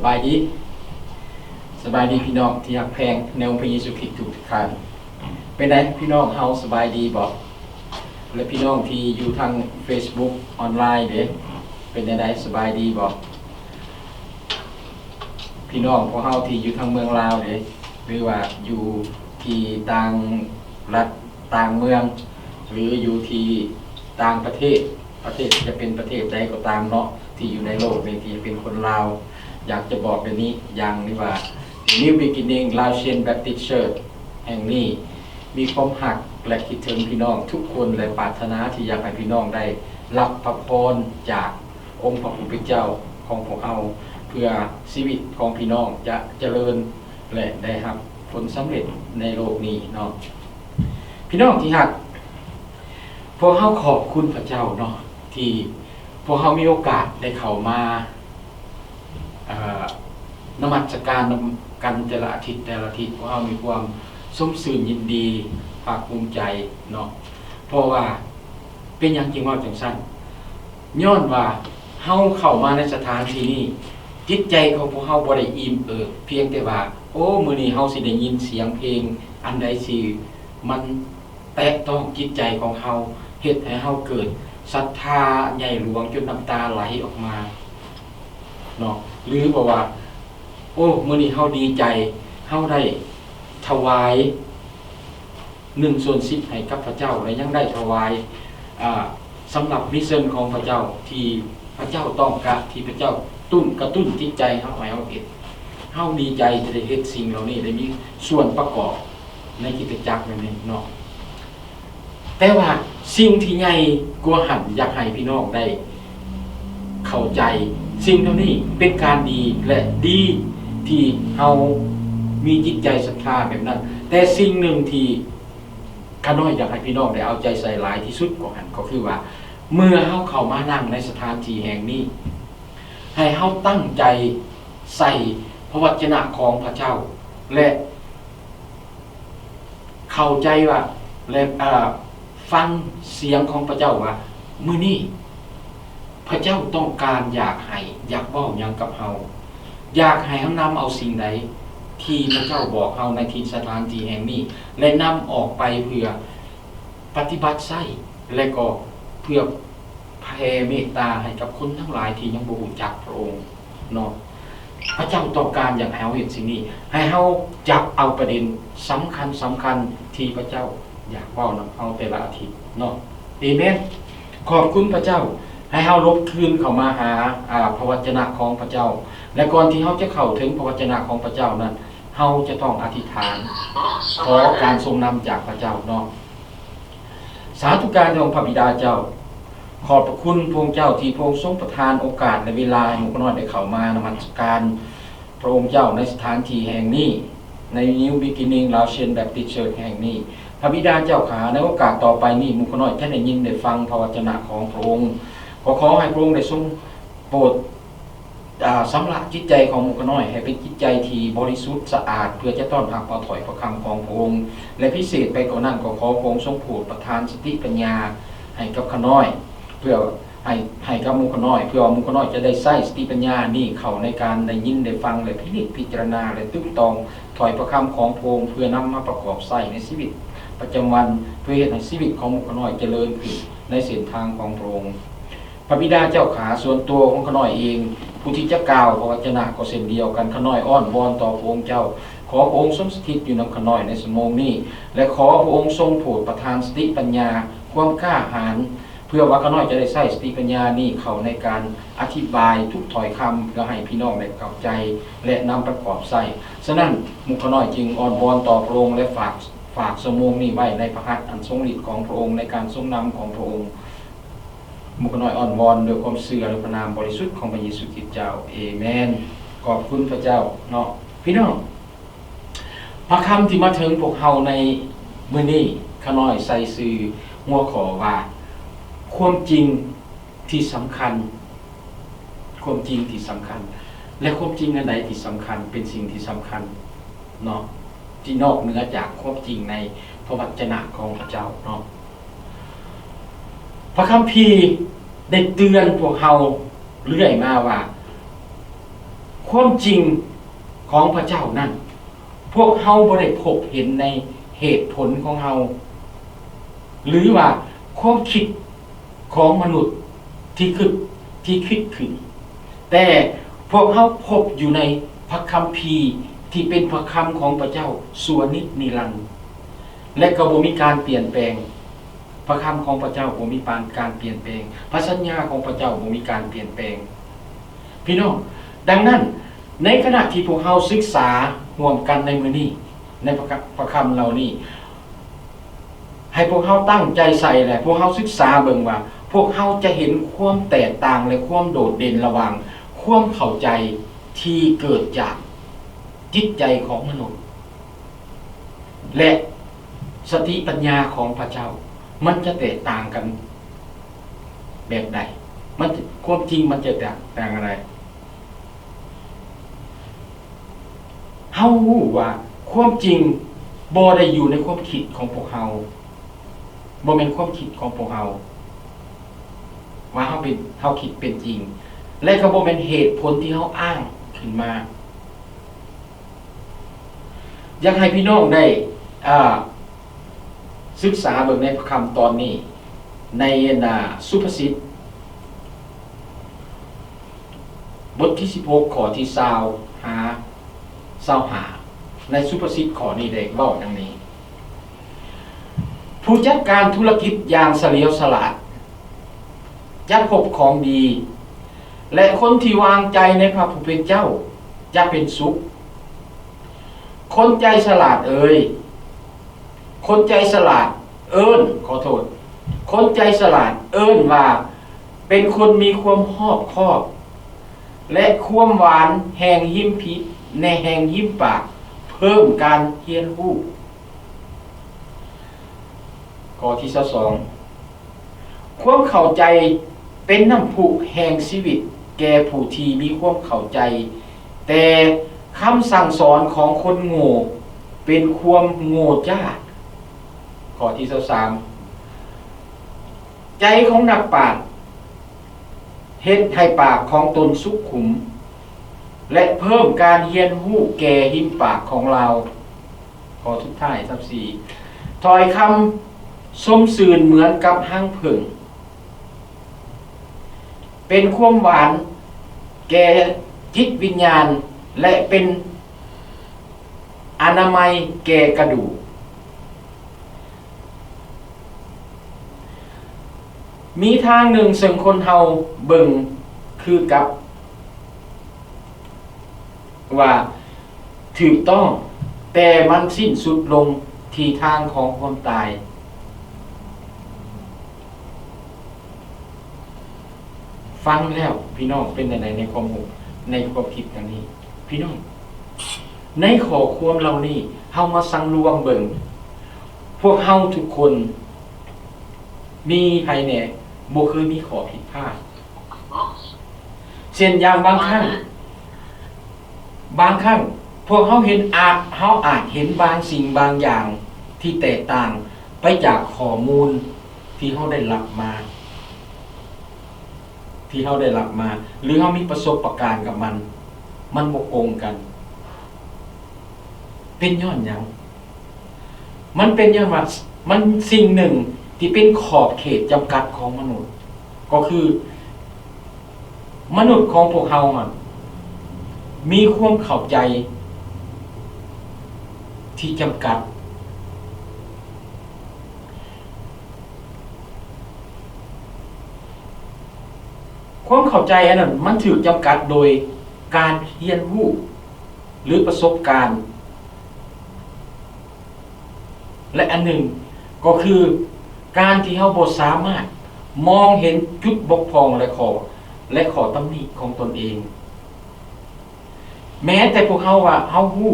บายดีพี่น้องที่รักแพงในองค์พระเยซูคริสต์ทุกท่านเป็นไงพี่น้องเฮาสบายดีบ่และพี่น้องที่อยู่ทาง Facebook ออนไลน์เด้เป็นไงสบายดีบ่พี่น้องพวกเฮาที่อยู่ทางเมืองลาวเด้หรือว่าอยู่ที่ต่างรัฐต่างเมืองหรืออยู่ที่ต่างประเทศจะเป็นประเทศใดก็ตามเนาะที่อยู่ในโลกนี้ที่เป็นคนลาวอยากจะบอกแบบนี้อย่างนี้ว่า New Beginning Laotian Baptist Church แห่งนี้มีความหักและคิดถึงพี่น้องทุกคนและปรารถนาที่อยากให้พี่น้องได้รับพระพรจากองค์พระผู้เป็นเจ้าของพวกเราเพื่อชีวิตของพี่น้องจะเจริญและได้รับผลสำเร็จในโลกนี้เนาะพี่น้องที่หักพวกเราขอบคุณพระเจ้าเนาะที่พวกเรามีโอกาสได้เข้ามานมัสการนำกันแต่ละอาทิตย์พวกเรามีความสมสื่นยินดีภาคภูมิใจเนาะเพราะว่าเป็นอย่างจริงว่าจังสั้นย้อนว่าเฮาเข้ามาในสถานที่นี้จิตใจของพวกเฮาบ่ได้อิ่มเพียงแต่ว่าโอ้มื้อนี้เฮาสิได้ยินเสียงเพลงอันใดสิมันแตะต้องจิตใจของเฮาเฮ็ดให้เฮาเกิดศรัทธาใหญ่หลวงจนน้ำตาไหลออกมาเนาะหรือบอกว่าโอ้มื้อนี้เฮาดีใจเฮาได้ถวาย1/10ให้กับพระเจ้าและยังได้ถวายสำหรับมิชชั่นของพระเจ้าที่พระเจ้าต้องการที่พระเจ้ากระตุ้นจิตใจเฮาให้เฮาเฮ็ดเฮาดีใจจะได้เฮ็ดสิ่งเหล่านี้ได้มีส่วนประกอบในคริสตจักรนั่นเองเนาะแต่ว่าสิ่งที่ใหญ่กว่าหันอยากให้พี่น้องได้เข้าใจสิ่งเหล่านี้เป็นการดีและดีที่เฮามีจิตใจศรัทธาแบบนั้นแต่สิ่งหนึ่งที่ข้าน้อยอยากให้พี่น้องได้เอาใจใส่หลายที่สุดกว่าหันก็คือว่าเมื่อเฮาเข้ามานั่งในสถานที่แห่งนี้ให้เฮาตั้งใจใส่พระวจนะของพระเจ้าและเข้าใจว่าและฟังเสียงของพระเจ้าว่ามื้อนี้พระเจ้าต้องการอยากเว้าหยังกับเฮาอยากให้เฮานำเอาสิ่งใดที่พระเจ้าบอกเฮาในที่สถานที่แห่งนี้และนำออกไปเพื่อปฏิบัติใช้และก็เพื่อแผ่เมตตาให้กับคนทั้งหลายที่ยังบ่รู้จักพระองค์เนาะพระเจ้าต้องการอยากให้เฮาเฮ็ดสิ่งนี้ให้เฮาจับเอาประเด็นสำคัญที่พระเจ้าอยากเว้านำเฮาแต่ละอาทิตย์เนาะอาเมนขอบคุณพระเจ้าให้เฮาลบคืนเข้ามาหาพระวจนะของพระเจ้าและก่อนที่เฮาจะเข้าถึงพระวจนะของพระเจ้านั้นเฮาจะต้องอธิษฐานขอการทรงนำจากพระเจ้าเนาะสาธุการของพระบิดาเจ้าขอบพระคุณพระองค์เจ้าที่พระองค์ทรงประทานโอกาสและเวลาให้หมู่น้อยได้เข้ามานมัสการพระองค์เจ้าในสถานที่แห่งนี้ใน New Beginning Laotian Baptist Church แห่งนี้พระบิดาเจ้าขาในโอกาสต่อไปนี้หมู่น้อยท่านได้ยินได้ฟังพระวจนะของพระองค์ขอให้พระองค์ได้ทรงโปรดสำลักจิตใจของหมู่น้อยให้เป็นจิตใจที่บริสุทธิ์สะอาดเพื่อจะต้อนรับเอาถอยพระคำของพระองค์และพิเศษไปกว่านั้นก็ขอพระองค์ทรงโปรดประทานสติปัญญาให้กับข้าน้อยเพื่อให้กับหมู่น้อยเพื่อหมู่น้อยจะได้ใช้สติปัญญานี่เข้าในการได้ยินได้ฟังและพิจารณาและตึกตองถอยพระคำของพระองค์เพื่อนำมาประกอบใช้ในชีวิตประจำวันเพื่อให้ชีวิตของหมู่น้อยเจริญขึ้นในเส้นทางของพระองค์พระบิดาเจ้าขาส่วนตัวของข้าน้อยเองผู้ที่จะกล่าวพระวจนะก็เช่นเดียวกันข้าน้อยอ้อนวอนต่อพระองค์เจ้าขอพระองค์ทรงสถิตอยู่นำข้าน้อยในชั่วโมงนี้และขอพระองค์ทรงโปรดประทานสติปัญญาความกล้าหาญเพื่อว่าข้าน้อยจะได้ใช้สติปัญญานี้เข้าในการอธิบายทุกถ้อยคำเพื่อให้พี่น้องได้เข้าใจและนำประกอบใช้ฉะนั้นหมู่ข้าน้อยจึงอ้อนวอนต่อพระองค์และฝากชั่วโมงนี้ไว้ในพระหัตถ์อันทรงฤทธิ์ของพระองค์ในการทรงนำของพระองค์หมู่น้อยอ่อนวอนโดยความเชื่อในพระนามบริสุทธิ์ของพระเยซูคริสต์เจ้าเอเมนขอบคุณพระเจ้าเนาะพี่น้องพระคำที่มาถึงพวกเฮาในมื้อนี้ข้าน้อยใส่ชื่อหัวข้อว่าความจริงที่สำคัญความจริงที่สำคัญและความจริงอันใดที่สำคัญเป็นสิ่งที่สำคัญเนาะที่นอกเหนือจากความจริงในพระวจนะของพระเจ้าเนาะพระคัมภีร์ได้เตือนพวกเฮาเรื่อยมาว่าค ความจริงของพระเจ้านั่นพวกเฮาบ่ได้พบเห็นในเหตุผลของเฮาหรือว่าความคิดของมนุษย์ที่คิดขึ้นแต่พวกเฮาพบอยู่ในพระคัมภีร์ที่เป็นพระคำของพระเจ้าชั่วนิรันดร์และก็บ่มีการเปลี่ยนแปลงพระคำของพระเจ้าบ่มีการเปลี่ยนแปลงพระสัญญาของพระเจ้าบ่มีการเปลี่ยนแปลงพี่น้องดังนั้นในขณะที่พวกเฮาศึกษาร่วมกันในมื้อนี้ในพระคำเหล่านี้ให้พวกเฮาตั้งใจใส่แหละพวกเฮาศึกษาเบิ่งว่าพวกเฮาจะเห็นความแตกต่างและความโดดเด่นระหว่างความเข้าใจที่เกิดจากจิตใจของมนุษย์และสติปัญญาของพระเจ้ามันจะแตกต่างกันแบบใดความจริงมันจะแตกต่างอะไรเฮารู้ว่าความจริงบ่ได้อยู่ในความคิดของพวกเฮาบ่แม่นความคิดของพวกเฮาว่าเฮาคิดเป็นจริงและก็บ่แม่นเหตุผลที่เฮาอ้างขึ้นมาอยากให้พี่น้องได้ศึกษาเบิ่งในพระคำตอนนี้ในสุภาษิตบทที่16ข้อที่25ในสุภาษิตข้อนี้ได้เว้าดังนี้ผู้จัดการธุรกิจอย่างเฉลียวฉลาดจะพบของดีและคนที่วางใจในพระผู้เป็นเจ้าจะเป็นสุขคนใจฉลาดคนใจฉลาดคนใจฉลาดว่าเป็นคนมีความรอบคอบและความหวานแห่งยิ้มพิในแห่งยิ้มปากเพิ่มการเรียนรู้ข้อที่22ความเข้าใจเป็นน้ำพุแห่งชีวิตแก่ผู้ที่มีความเข้าใจแต่คำสั่งสอนของคนโง่เป็นความโง่จ้าข้อที่23ใจของนักปราชญ์เฮ็ดให้ปากของตนสุขุมและเพิ่มการเรียนรู้แก่หิมปากของเราข้อสุดท้าย24ถ้อยคำส้มสื่นเหมือนกับห้างผึ่งเป็นความหวานแก่จิตวิญญาณและเป็นอนามัยแก่กระดูกมีทางหนึ่งซึ่งคนเฮาเบิ่งคือกับว่าถูกต้องแต่มันสิ้นสุดลงที่ทางของความตายฟังแล้วพี่น้องเป็นในในความคิดอย่างนี้พี่น้องในข้อความเหล่านี้เฮามาสังรวมเบิ่งพวกเฮาทุกคนมีใครเนี่ยบ่เคยมีข้อผิดพลาดเช่นอย่างบางครั้งพวกเฮาเห็นเฮาอาจเห็นบางสิ่งบางอย่างที่แตกต่างไปจากข้อมูลที่เฮาได้รับมาหรือเฮามีประสบการณ์กับมันบ่ตรงกันเป็นย้อนหยังมันเป็นย้อนว่ามันสิ่งหนึ่งที่เป็นขอบเขตจำกัดของมนุษย์ก็คือมนุษย์ของพวกเฮามีความเข้าใจที่จำกัดความเข้าใจอันนั้นมันถูกจำกัดโดยการเรียนรู้หรือประสบการณ์และอันหนึ่งก็คือการที่เฮาบ่สามารถมองเห็นจุดบกพร่องและข้อตำหนิของตนเองแม้แต่พวกเฮาว่าเฮารู้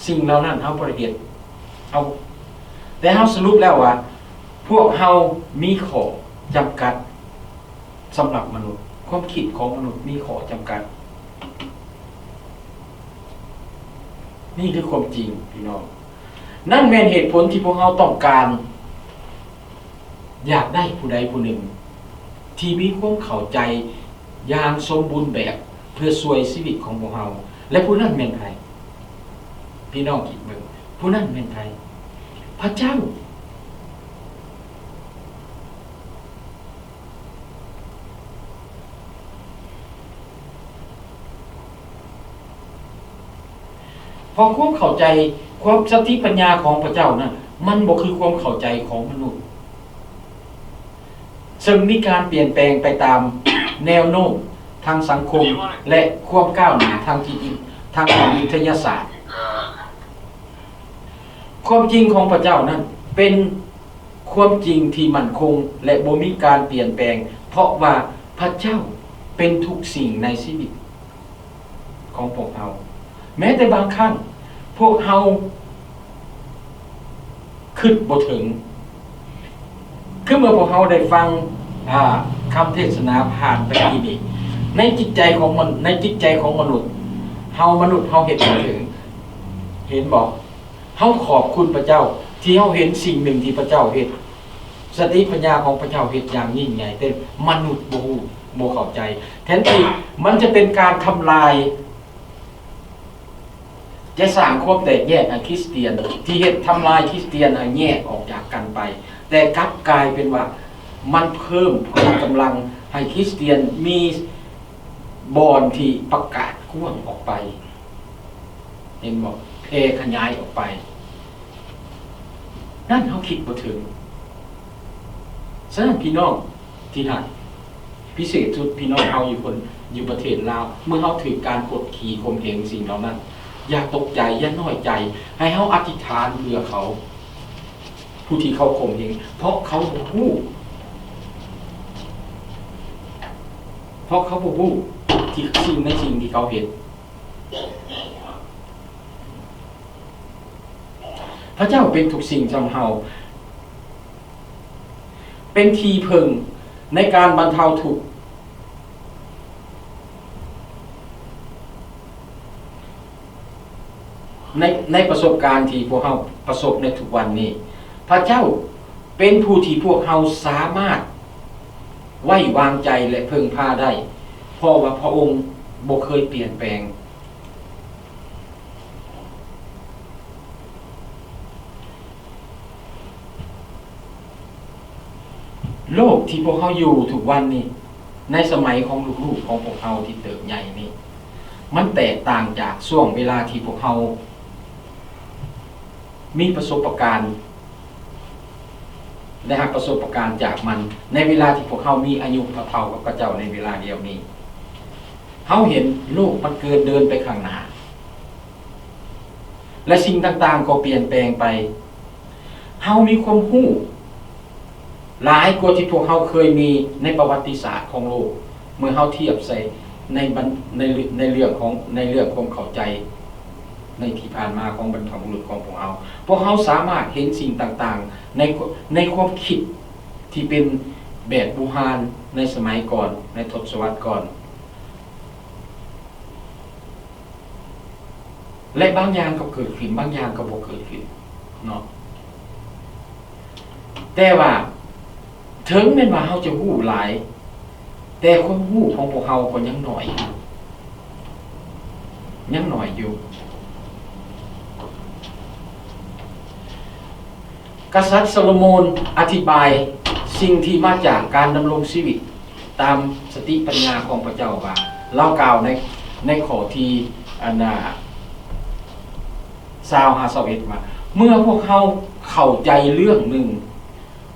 สิ่งเหล่านั้นเฮาบ่ได้เฮ็ดแต่เฮาสรุปแล้วว่าพวกเฮามีข้อจำกัดสำหรับมนุษย์ความคิดของมนุษย์มีข้อจำกัดนี่คือความจริงพี่น้องนั่นเป็นเหตุผลที่พวกเราต้องการอยากได้ผู้ใดผู้หนึ่งที่มีความเข้าใจอย่างสมบูรณ์แบบ เพื่อช่วยชีวิตของพวกเราและผู้นั้นแม่นไผพี่น้องคิดเบิ่งผู้นั้นแม่นไผพระเจ้าพอความเข้าใจความสติปัญญาของพระเจ้านั้นมันบ่คือความเข้าใจของมนุษย์ซึ่งมีการเปลี่ยนแปลงไปตามแนวโน้มทางสังคมและความก้าวหน้าทางวิทยาศาสตร์ความจริงของพระเจ้านั้นเป็นความจริงที่มั่นคงและบ่มีการเปลี่ยนแปลงเพราะว่าพระเจ้าเป็นทุกสิ่งในชีวิตของพวกเราแม้แต่บางครั้งพวกเราคิดบ่ถึงคือเมื่อพวกเราได้ฟังคำเทศนาผ่านไปนี่ในจิตใจของมนุษย์เฮามนุษย์เฮาเห็นบ่ถึงเห็นบ่เฮาขอบคุณพระเจ้าที่เฮาเห็นสิ่งหนึ่งที่พระเจ้าเฮ็ดสติปัญญาของพระเจ้าเฮ็ดอย่างยิ่งใหญ่แต่มนุษย์บ่เข้าใจแทนที่มันจะเป็นการทำลายจะสร้างความแตกแยกคริสเตียนที่เฮ็ดทำลายคริสเตียนให้แยกออกจากกันไปแต่กลับกลายเป็นว่ามันเพิ่มกำลังให้คริสเตียนมีบอนที่ประกาศกว้างออกไปเห็นบ่แพร่ขยายออกไปนั่นเขาคิดบ่ถึงฉะนั้นพี่น้องที่หักพิเศษสุดพี่น้องเฮาอยู่ประเทศลาวเมื่อเฮาถือการกดขี่ข่มเหงสิ่งเหล่านั้นอย่าตกใจอย่าน้อยใจให้เฮาอธิษฐานเพื่อเขาผู้ที่เขาข่มเหงเพราะเขาบ่ฮู้ที่สิ่งที่เขาเห็นพระเจ้าเป็นทุกสิ่งสำเฮาเป็นที่พึ่งในการบรรเทาทุกข์ในประสบการณ์ที่พวกเราประสบในทุกวันนี้พระเจ้าเป็นผู้ที่พวกเราสามารถไว้วางใจและพึ่งพาได้เพราะว่าพระองค์บ่เคยเปลี่ยนแปลงโลกที่พวกเขาอยู่ทุกวันนี้ในสมัยของลูกๆของพวกเขาที่เติบใหญ่นี่มันแตกต่างจากช่วงเวลาที่พวกเขามีประสบการณ์ได้รับประสบการณ์จากมันในเวลาที่พวกเขามีอายุเท่ากับพระเจ้าในเวลาเดียวนี้เขาเห็นโลกมันเกินเดินไปข้างหน้าและสิ่งต่างๆก็เปลี่ยนแปลงไปเขามีความรู้หลายกว่าที่พวกเขาเคยมีในประวัติศาสตร์ของโลกเมื่อเขาเทียบใส่ในเรื่องของเข้าใจในที่ผ่านมาของบรรพบุรุษของพวกเขาสามารถเห็นสิ่งต่างๆในความคิดที่เป็นแบบโบราณในสมัยก่อนในทศวรรษก่อนและบางอย่างก็เกิดขึ้นบางอย่างก็บ่เกิดขึ้นเนาะแต่ว่าถึงแม้ว่าเขาจะรู้หลายแต่ความรู้ของพวกเขาก็ยังน้อยอยู่กษัตริย์โซโลมอนอธิบายสิ่งที่มาจากการดำรงชีวิตตามสติปัญญาของพระเจ้าว่าเล่ากล่าวในข้อที่21ว่าเมื่อพวกเขาเข้าใจเรื่องหนึ่ง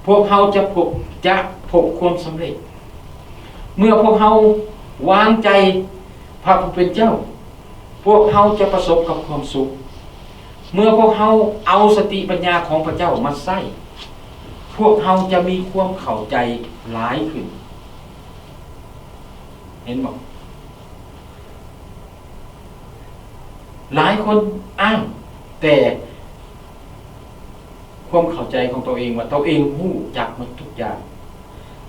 พวกเขาจะพบความสำเร็จเมื่อพวกเขาวางใจพระผู้เป็นเจ้าพวกเขาจะประสบกับความสุขเมื่อพวกเขาเอาสติปัญญาของพระเจ้ามาใส่พวกเขาจะมีความเข้าใจหลายขึ้นเห็นบอกหลายคนอ้างแต่ความเข้าใจของตัวเองว่าตัวเองรู้จักหมดทุกอย่าง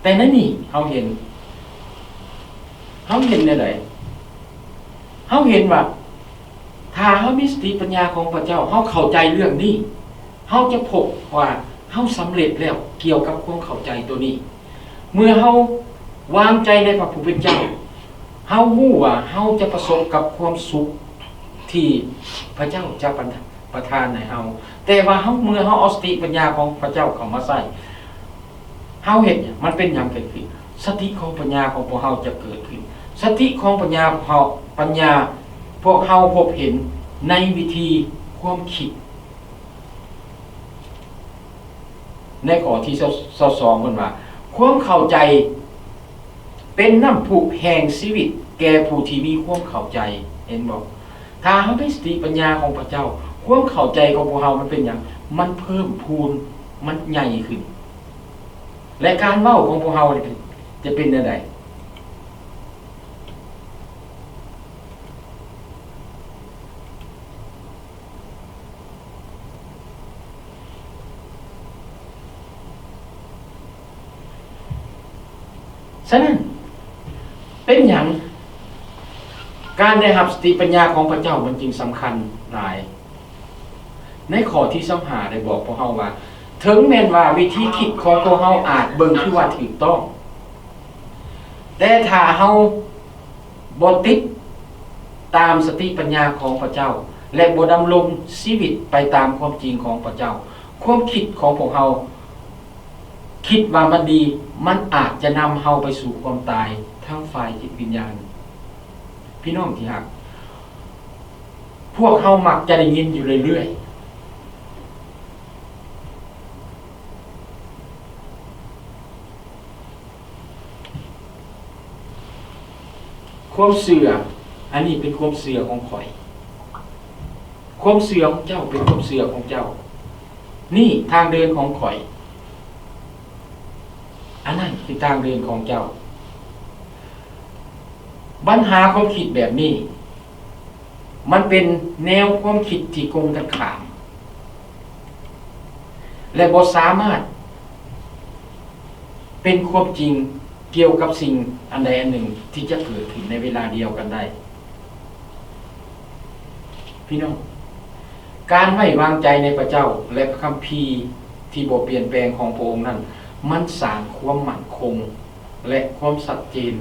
แต่นั่นนี่เขาเห็นในไหนเขาเห็นว่าถ้าเขามีสติปัญญาของพระเจ้าเขาเข้าใจเรื่องนี้เขาจะพบว่าเขาสำเร็จแล้วเกี่ยวกับความเข้าใจตัวนี้เมื่อเขาวางใจในพระผู้เป็นเจ้า เฮาฮู้ว่าเฮาจะประสบกับความสุขที่พระเจ้าจะประทานให้เฮาแต่ว่าเฮาเมื่อเฮาเอาสติปัญญาของพระเจ้าเข้ามาใส่เฮาเฮ็ดหยังมันเป็นหยังเกิดขึ้นสติของปัญญาของพวกเฮาจะเกิดขึ้นสติของปัญญาพวกเฮาพบเห็นในวิธีความคิดในข้อที่22เพิ่นว่าความเข้าใจเป็นน้ำพุแห่งชีวิตแก่ผู้ที่มีความเข้าใจเห็นบ่ถ้าเฮามีสติปัญญาของพระเจ้าความเข้าใจของพวกเฮามันเป็นหยังมันเพิ่มพูนมันใหญ่ขึ้นและการเว้าของพวกเฮาจะเป็นจังไดฉะนั้นเป็นหยังการได้รับสติปัญญาของพระเจ้ามันจึงสำคัญหลายในข้อที่25ได้บอกพวกเฮาว่าถึงแม้นว่าวิธีคิดของพวกเฮาอาจเบิ่งคือว่าถูกต้องแต่ถ้าเฮาบ่ติดตามสติปัญญาของพระเจ้าและบ่ดำรงชีวิตไปตามความจริงของพระเจ้าความคิดของพวกเฮาคิดว่ามันดีมันอาจจะนำเฮาไปสู่ความตายทั้งฝ่ายจิตวิญญาณพี่น้องที่รักพวกเฮามักจะได้ยินอยู่เรื่อยๆความเสื่ออันนี้เป็นความเสื่อของข่อยความเสื่อของเจ้าเป็นความเสื่อของเจ้านี่ทางเดินของข่อยอันนั้นคือทางเดินของเจ้าปัญหาความคิดแบบนี้มันเป็นแนวความคิดที่ตรงกันข้ามและบ่สามารถเป็นความจริงเกี่ยวกับสิ่งอันใดอันหนึ่งที่จะเกิดขึ้นในเวลาเดียวกันได้พี่น้องการไว้วางใจในพระเจ้าและพระคัมภีร์ที่บ่เปลี่ยนแปลงของพระองค์นั้นมันสร้างความมั่นคงและความชัดเจน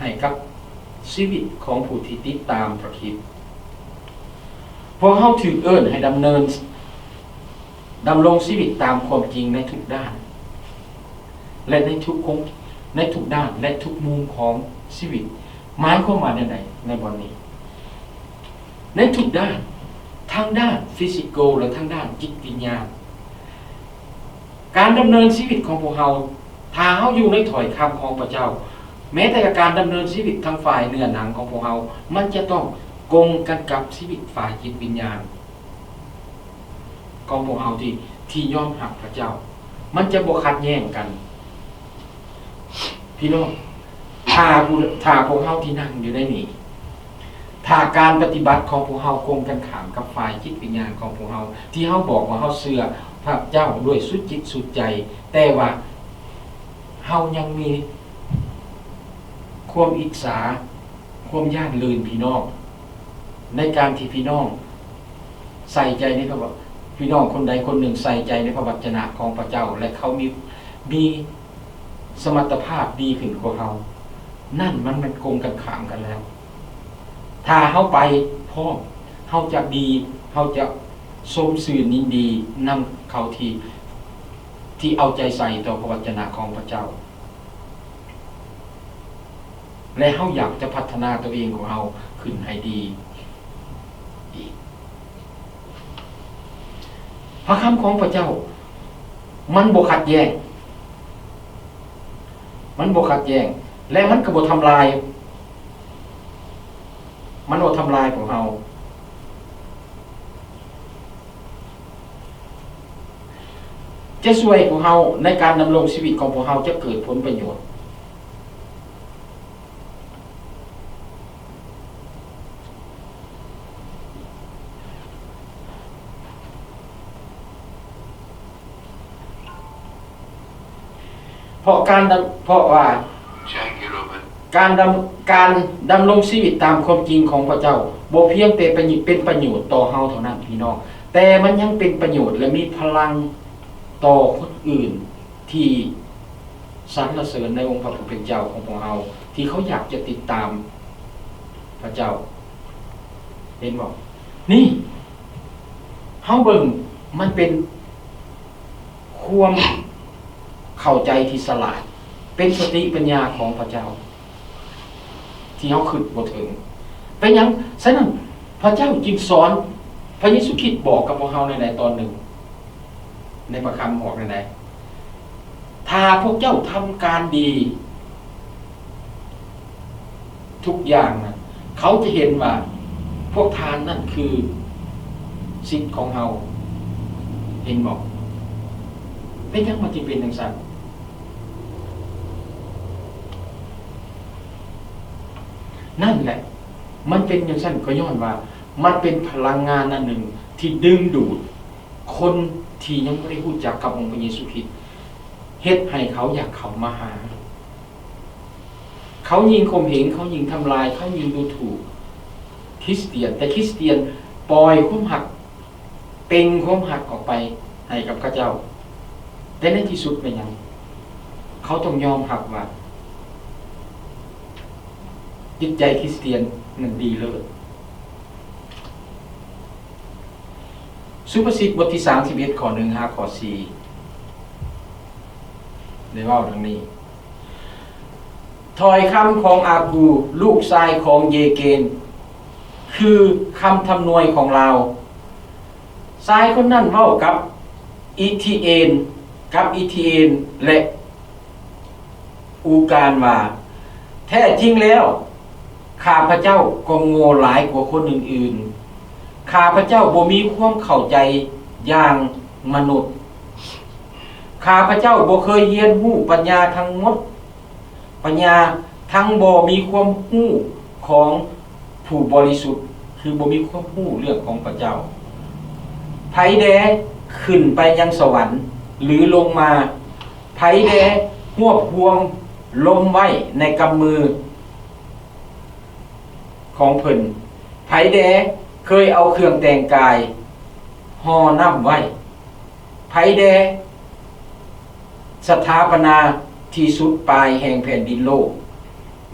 ให้กับชีวิตของผู้ที่ติดตามพระคริสต์พวกเฮาถูกเอิ้นให้ดำรงชีวิตตามความจริงในทุกด้านและในทุกด้านและทุกมุมของชีวิตหมายความว่าในใดในบทนี้ในทุกด้านทั้งด้านฟิสิกอลและทั้งด้านจิตวิญญาณการดำเนินชีวิตของพวกเฮาถ้าเฮาอยู่ในถ้อยคำของพระเจ้าแม้แต่การดำเนินชีวิตทางฝ่ายเนื้อหนังของพวกเฮามันจะต้องกงกันกับชีวิตฝ่ายจิตวิญญาณของพวกเฮาที่ยอมรับพระเจ้ามันจะบ่ขัดแย้งกันพี่น้องถ้าพวกเฮาที่นั่งอยู่ในนี้ถ้าการปฏิบัติของพวกเฮากงกันข้ามกับฝ่ายจิตวิญญาณของพวกเฮาที่เฮาบอกว่าเฮาเชื่อพระเจ้าด้วยสุดจิตสุดใจแต่ว่าเฮายังมีความอิจฉาความย่านลืนพี่น้องในการที่พี่น้องใส่ใจในพระวจนะพี่น้องคนใดคนหนึ่งใส่ใจในพระวจนะของพระเจ้าและเขามีสมรรถภาพดีขึ้นกว่าเฮานั่นมันกงกันข้ามกันแล้วถ้าเฮาไปพร้อมเฮาจะดีเฮาจะสมสื่นยินดีนำเขาที่เอาใจใส่ต่อพระวจนะของพระเจ้าและเฮาอยากจะพัฒนาตัวเองของเฮาขึ้นให้ดีอีกพระคำของพระเจ้ามันบ่ขัดแย้งและมันก็บ่ทำลายของเฮาจะช่วยพวกเฮาในการดำรงชีวิตของพวกเฮาจะเกิดผลประโยชน์เพราะว่าการดำรงชีวิตตามความจริงของพระเจ้าบ่เพียงแต่เป็นประโยชน์ต่อเฮาเท่านั้นพี่น้องแต่มันยังเป็นประโยชน์และมีพลังต่อคนอื่นที่สรรเสริญในองค์พระผู้เป็นเจ้าของพวกเฮาที่เขาอยากจะติดตาม พระเจ้าเห็นบ่นี่เฮาเบิ่งมันเป็นความเข้าใจที่สลาดเป็นสติปัญญาของพระเจ้าที่เฮาคิดบ่ถึงเป็นหยังฉะนั้นพระเจ้าจึงสอนพระเยซูคริสต์บอกกับพวกเฮาในตอนหนึ่งในพระคำบอกในถ้าพวกเจ้าทำการดีทุกอย่างนะเขาจะเห็นว่าพวกทานนั่นคือสิทธิ์ของเฮาเห็นบอกเป็นยังมันจึงเป็นจังซั่นนั่นแหละมันเป็นจังซั่นก็ย้อนว่ามันเป็นพลังงานอันหนึ่งที่ดึงดูดคนที่ยังไม่ได้รู้จักกับองค์พระเยซูคริสต์เฮ็ดให้เขาอยากเข้ามาหาเขายิงข่มเหงเขายิงทำลายเขายิงดูถูกคริสเตียนแต่คริสเตียนปล่อยความหักเป่งความหักออกไปให้กับพระเจ้าแต่ในที่สุดเป็นยังเขาต้องยอมรับว่าจิตใจคริสเตียนนั้นดีเลิศสุภาษิตบทที่31ข้อ1 5ข้อ4ได้เว้าดังนี้ถ้อยคำของอากูลูกชายของเยเกนคือคำทำนวยของเราชายคนนั้นเว้ากับอิทีเอนและอูการว่าแท้จริงแล้วข้าพระเจ้าก็โง่หลายกว่าคนอื่นๆข้าพระเจ้าบ่มีความเข้าใจอย่างมนุษย์ข้าพระเจ้าบ่เคยเรียนรู้ปัญญาทั้งหมดปัญญาทั้งบ่มีความรู้ของผู้บริสุทธิ์คือบ่มีความรู้เรื่องของพระเจ้าไผแดขึ้นไปยังสวรรค์หรือลงมาไผแดรวบรวมลมไว้ในกำมือของเพิ่นไผแดเคยเอาเครื่องแต่งกายห่อน้ำไว้ไผแดสถาปนาที่สุดปลายแห่งแผ่นดินโลก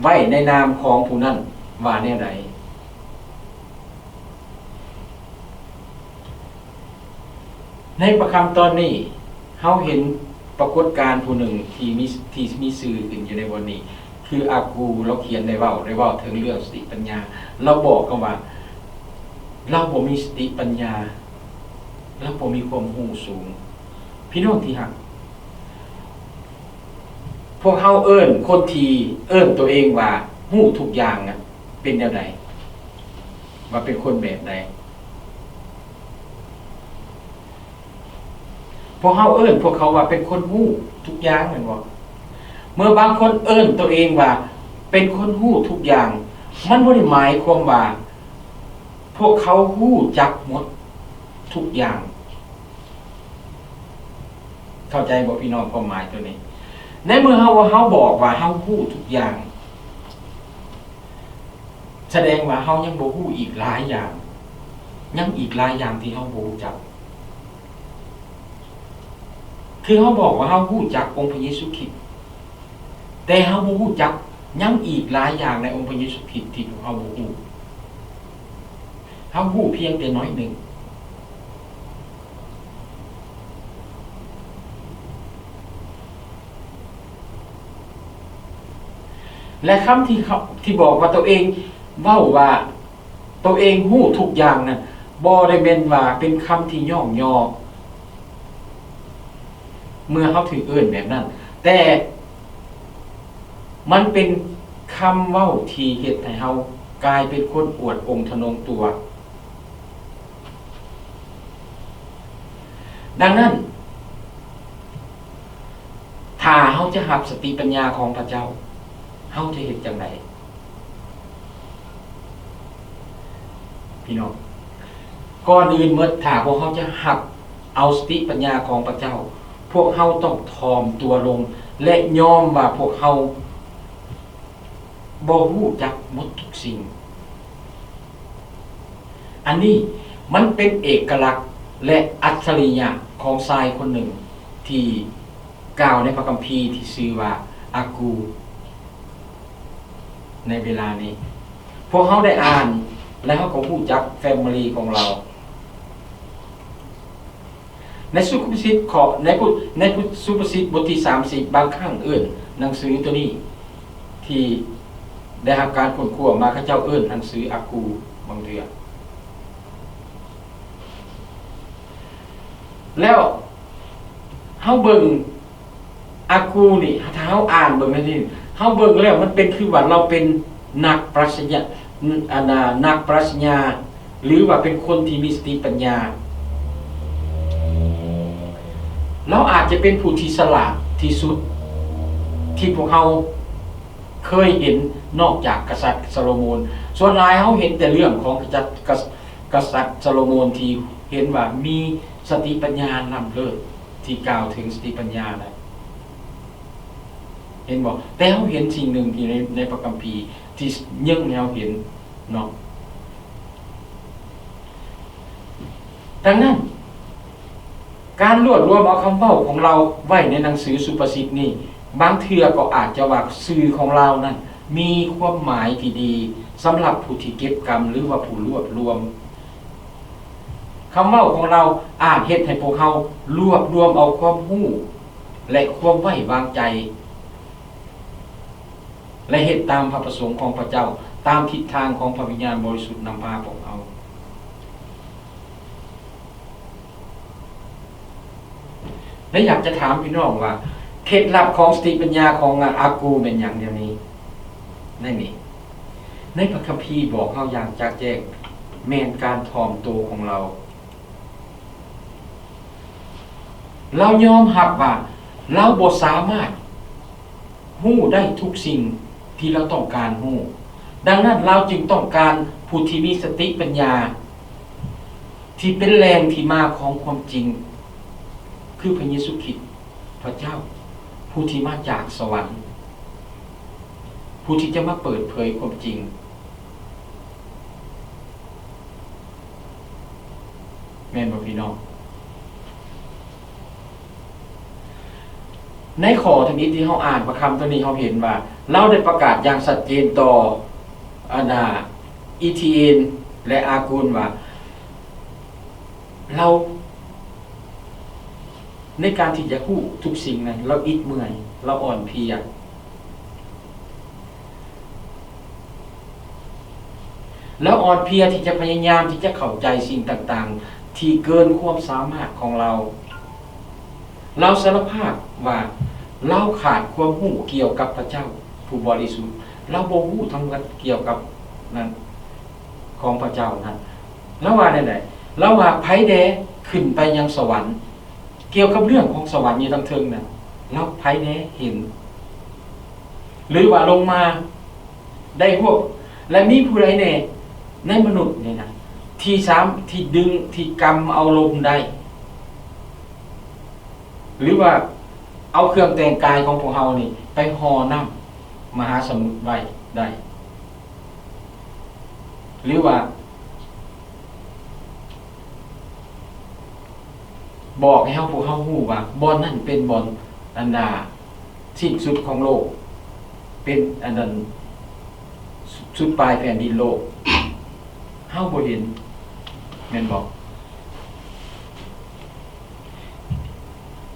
ไว้ในนามของผู้นั้นว่าแนวใดในประคำตอนนี้เฮาเห็นปรากฏการณ์ผู้หนึ่งที่มีสื่อขึ้นอยู่ในวันนี้คืออากูเราเขียนได้เว้าถึงเรื่องสติปัญญาเราบอกกันว่าเราบ่มีสติปัญญาเราบ่มีความรู้สูงพี่น้องที่รักพวกเฮาเอิ้นคนที่เอิ้นตัวเองว่ารู้ทุกอย่างน่ะเป็นแนวใดว่าเป็นคนแบบใดพวกเฮาเอิ้นพวกเขาว่าเป็นคนรู้ทุกอย่างแม่นบ่เมื่อบางคนเอิ้นตัวเองว่าเป็นคนรู้ทุกอย่างมันบ่ได้หมายความว่าพวกเขารู้จักหมดทุกอย่างเข้าใจบ่พี่น้องความหมายตัวนี้ในเมื่อเฮาบอกว่าเฮารู้ทุกอย่างแสดงว่าเฮายังบ่รู้อีกหลายอย่างยังอีกหลายอย่างที่เฮาบ่รู้จักคือเฮาบอกว่าเฮารู้จักองค์พระเยซูคริสต์แต่เฮาบ่รู้จักยังอีกหลายอย่างในองค์พระเยซูคริสต์ที่เฮาบ่รู้เฮารู้เพียงแต่น้อยหนึ่งและคำที่บอกว่าตัวเองเว้าว่าตัวเองรู้ทุกอย่างน่ะบ่ได้แม่นว่าเป็นคำที่ย่อมย่อเมื่อเขาถือเอิ้นแบบนั้นแต่มันเป็นคำเว้าที่เฮ็ดให้เฮากลายเป็นคนอวดองค์ทะนงตัวดังนั้นถ้าเฮาจะรับสติปัญญาของพระเจ้าเฮาจะเฮ็ดจังไดพี่น้องก่อนอื่นเมื่อถ้าพวกเฮาจะรับเอาสติปัญญาของพระเจ้าพวกเฮาต้องถ่อมตัวลงและยอมว่าพวกเฮาบ่รู้จักหมดทุกสิ่งอันนี้มันเป็นเอกลักษณ์และอัจฉริยะของชายคนหนึ่งที่กล่าวในพระคัมภีร์ที่ชื่อว่าอากูในเวลานี้ พวกเขาได้อ่านแล้วเขาก็รู้จักแฟมิลี่ของเราในสุภาษิตขอในสุภาษิตบทที่30บางครั้งหนังสือตัวนี้ที่ได้รับการค้นคว้ามาเขาเจ้าหนังสืออากูบางเทื่อแล้วเฮาเบิ่งอากูนี่ถ้าเฮาอ่านเบิ่งนี่เฮาเบิ่งแล้วมันเป็นคือว่าเราเป็นนักปรัชญานักปรัชญาหรือว่าเป็นคนที่มีสติปัญญาเราอาจจะเป็นผู้ที่ฉลาดที่สุดที่พวกเราเคยเห็นนอกจากกษัตริย์โซโลมอนส่วนหลายเขาเห็นแต่เรื่องของกษัตริย์โซโลมอนที่เห็นว่ามีสติปัญญานำเลิศที่กล่าวถึงสติปัญญานะเห็นบอกแต่เขาเห็นสิ่งหนึ่งที่ในพระคัมภีร์ที่ยังแนวเห็นเนาะดังนั้นการรวบรวมเอาคำเว้าของเราไว้ในหนังสือสุภาษิตนี้บางเทื่อก็อาจจะว่าสื่อของเรานั้นมีความหมายที่ดีสำหรับผู้ที่เก็บกรรมหรือว่าผู้รวบรวมคำเว้าของเราอาจเฮ็ดให้พวกเรารวบรวมเอาความรู้และความไว้วางใจและเฮ็ดตามพระประสงค์ของพระเจ้าตามทิศทางของพระวิญญาณบริสุทธิ์นำพาพวกเราและอยากจะถามพี่น้องว่าเคล็ดลับของสติปัญญาของอากูเป็นอย่างเดียวนี้นั่นนี่ในพระคัมภีร์บอกเราอย่างจากแจ้งแม่นการถ่อมตัวของเรายอมรับว่าเราบ่สามารถฮู้ได้ทุกสิ่งที่เราต้องการฮู้ดังนั้นเราจึงต้องการผู้ที่มีสติปัญญาที่เป็นแรงที่มาของความจริงคือพระเยซูคริสต์พระเจ้าผู้ที่มาจากสวรรค์ผู้ที่จะมาเปิดเผยความจริงแม่นบ่พี่น้องในข้อทีนี้ที่เขาอ่านประคำตัวนี้เขาเห็นว่าเราได้ประกาศอย่างชัดเจนต่ออีทีเอ็นและอากูลว่าเราในการที่จะฮู้ทุกสิ่งนั้นเราอิดเมื่อยเราอ่อนเพลียแล้วอ่อนเพลียที่จะพยายามที่จะเข้าใจสิ่งต่างๆที่เกินความสามารถของเราสารภาพว่าเราขาดความรู้เกี่ยวกับพระเจ้าผู้บริสุทธิ์เราบ่รู้ทั้งหมดเกี่ยวกับนั้นของพระเจ้านั้นแล้วว่าได้ๆแล้วว่าไผแดขึ้นไปยังสวรรค์เกี่ยวกับเรื่องของสวรรค์อยู่ทั้งเทิงนะแล้วไผแน่เห็นหรือว่าลงมาได้พวกและมีผู้ใดแน่ในมนุษย์นี่นะที่ดึงที่กำเอาลมได้หรือว่าเอาเครื่องแต่งกายของพวกเฮานี่ไปห่อน้ำมหาสมุทรไว้ได้หรือว่าบอกให้พวกเขาฮู้ว่าบอนนั่นเป็นบอนอันดาสิ้นสุดของโลกเป็นอันนั้นสุดปลายแผ่นดินโลกเฮาบ่เห็นแม่นบอก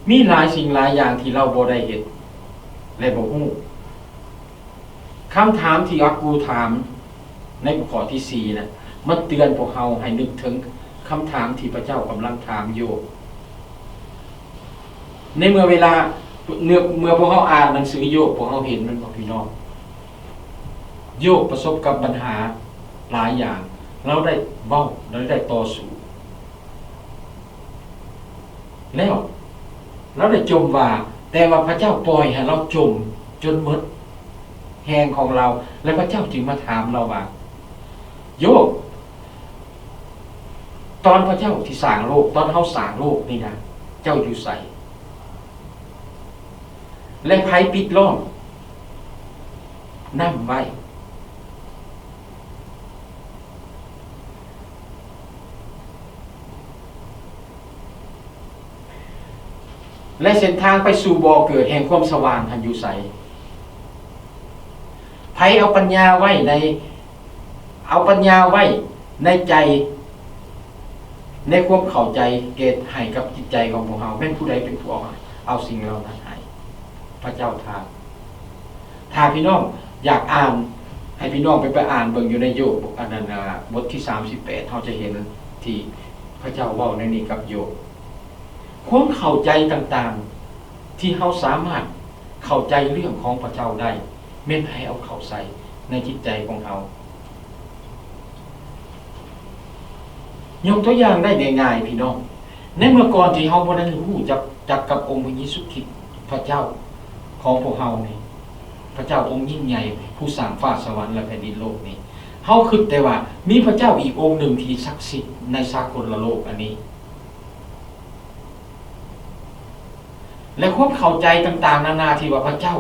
มีหลายสิ่งหลายอย่างที่เราบ่ได้เห็นและบ่ฮู้คำถามที่อากูถามในข้อที่4นะมันเตือนพวกเราให้นึกถึงคำถามที่พระเจ้ากำลังถามโยบในเมื่อพวกเขาอ่านหนังสือโยบพวกเขาเห็นมันบอกพี่น้องโยบประสบกับปัญหาหลายอย่างเราได้เว้าเราได้ต่อสู้แล้วเราได้จมว่าแต่ว่าพระเจ้าปล่อยให้เราจมจนหมดแห่งของเราและพระเจ้าจึงมาถามเราว่าโยบตอนพระเจ้าที่สร้างโลกตอนเฮาสร้างโลกนี่นะเจ้าอยู่ไสและไผปิดล้อมน้ำไว้และเส้นทางไปสู่บ่อเกิดแห่งความสว่างหันอยู่ไสไผเอาปัญญาไว้ใน เอาปัญญาไว้ในใจในความเข้าใจเกตให้กับจิตใจของพวกเราเป็นผู้ใดเป็นผู้เอาสิ่งเหล่านั้นให้พระเจ้าทานถ้าพี่น้องอยากอ่านให้พี่น้องไปอ่านเบิ่งอยู่ในโยบอันนั้นบทที่38เราจะเห็นที่พระเจ้าเว้าในนี้กับโยบความเข้าใจต่างๆที่เราสามารถเข้าใจเรื่องของพระเจ้าได้แม่นให้เอาเข้าใส่ในจิตใจของเรายกตัวอย่างได้ง่ายๆพี่น้องในเมื่อก่อนที่เฮาบ่ได้รู้จักกับองค์พระเยซูคริสต์พระเจ้าของพวกเฮานี่พระเจ้าองค์ยิ่งใหญ่ผู้สร้างฟ้าสวรรค์และแผ่นดินโลกนี้เฮาคิดแต่ว่ามีพระเจ้าอีกองค์หนึ่งที่ศักดิ์สิทธิ์ในสากลโลกอันนี้และความเข้าใจต่างๆนานาที่ว่าพระเจ้า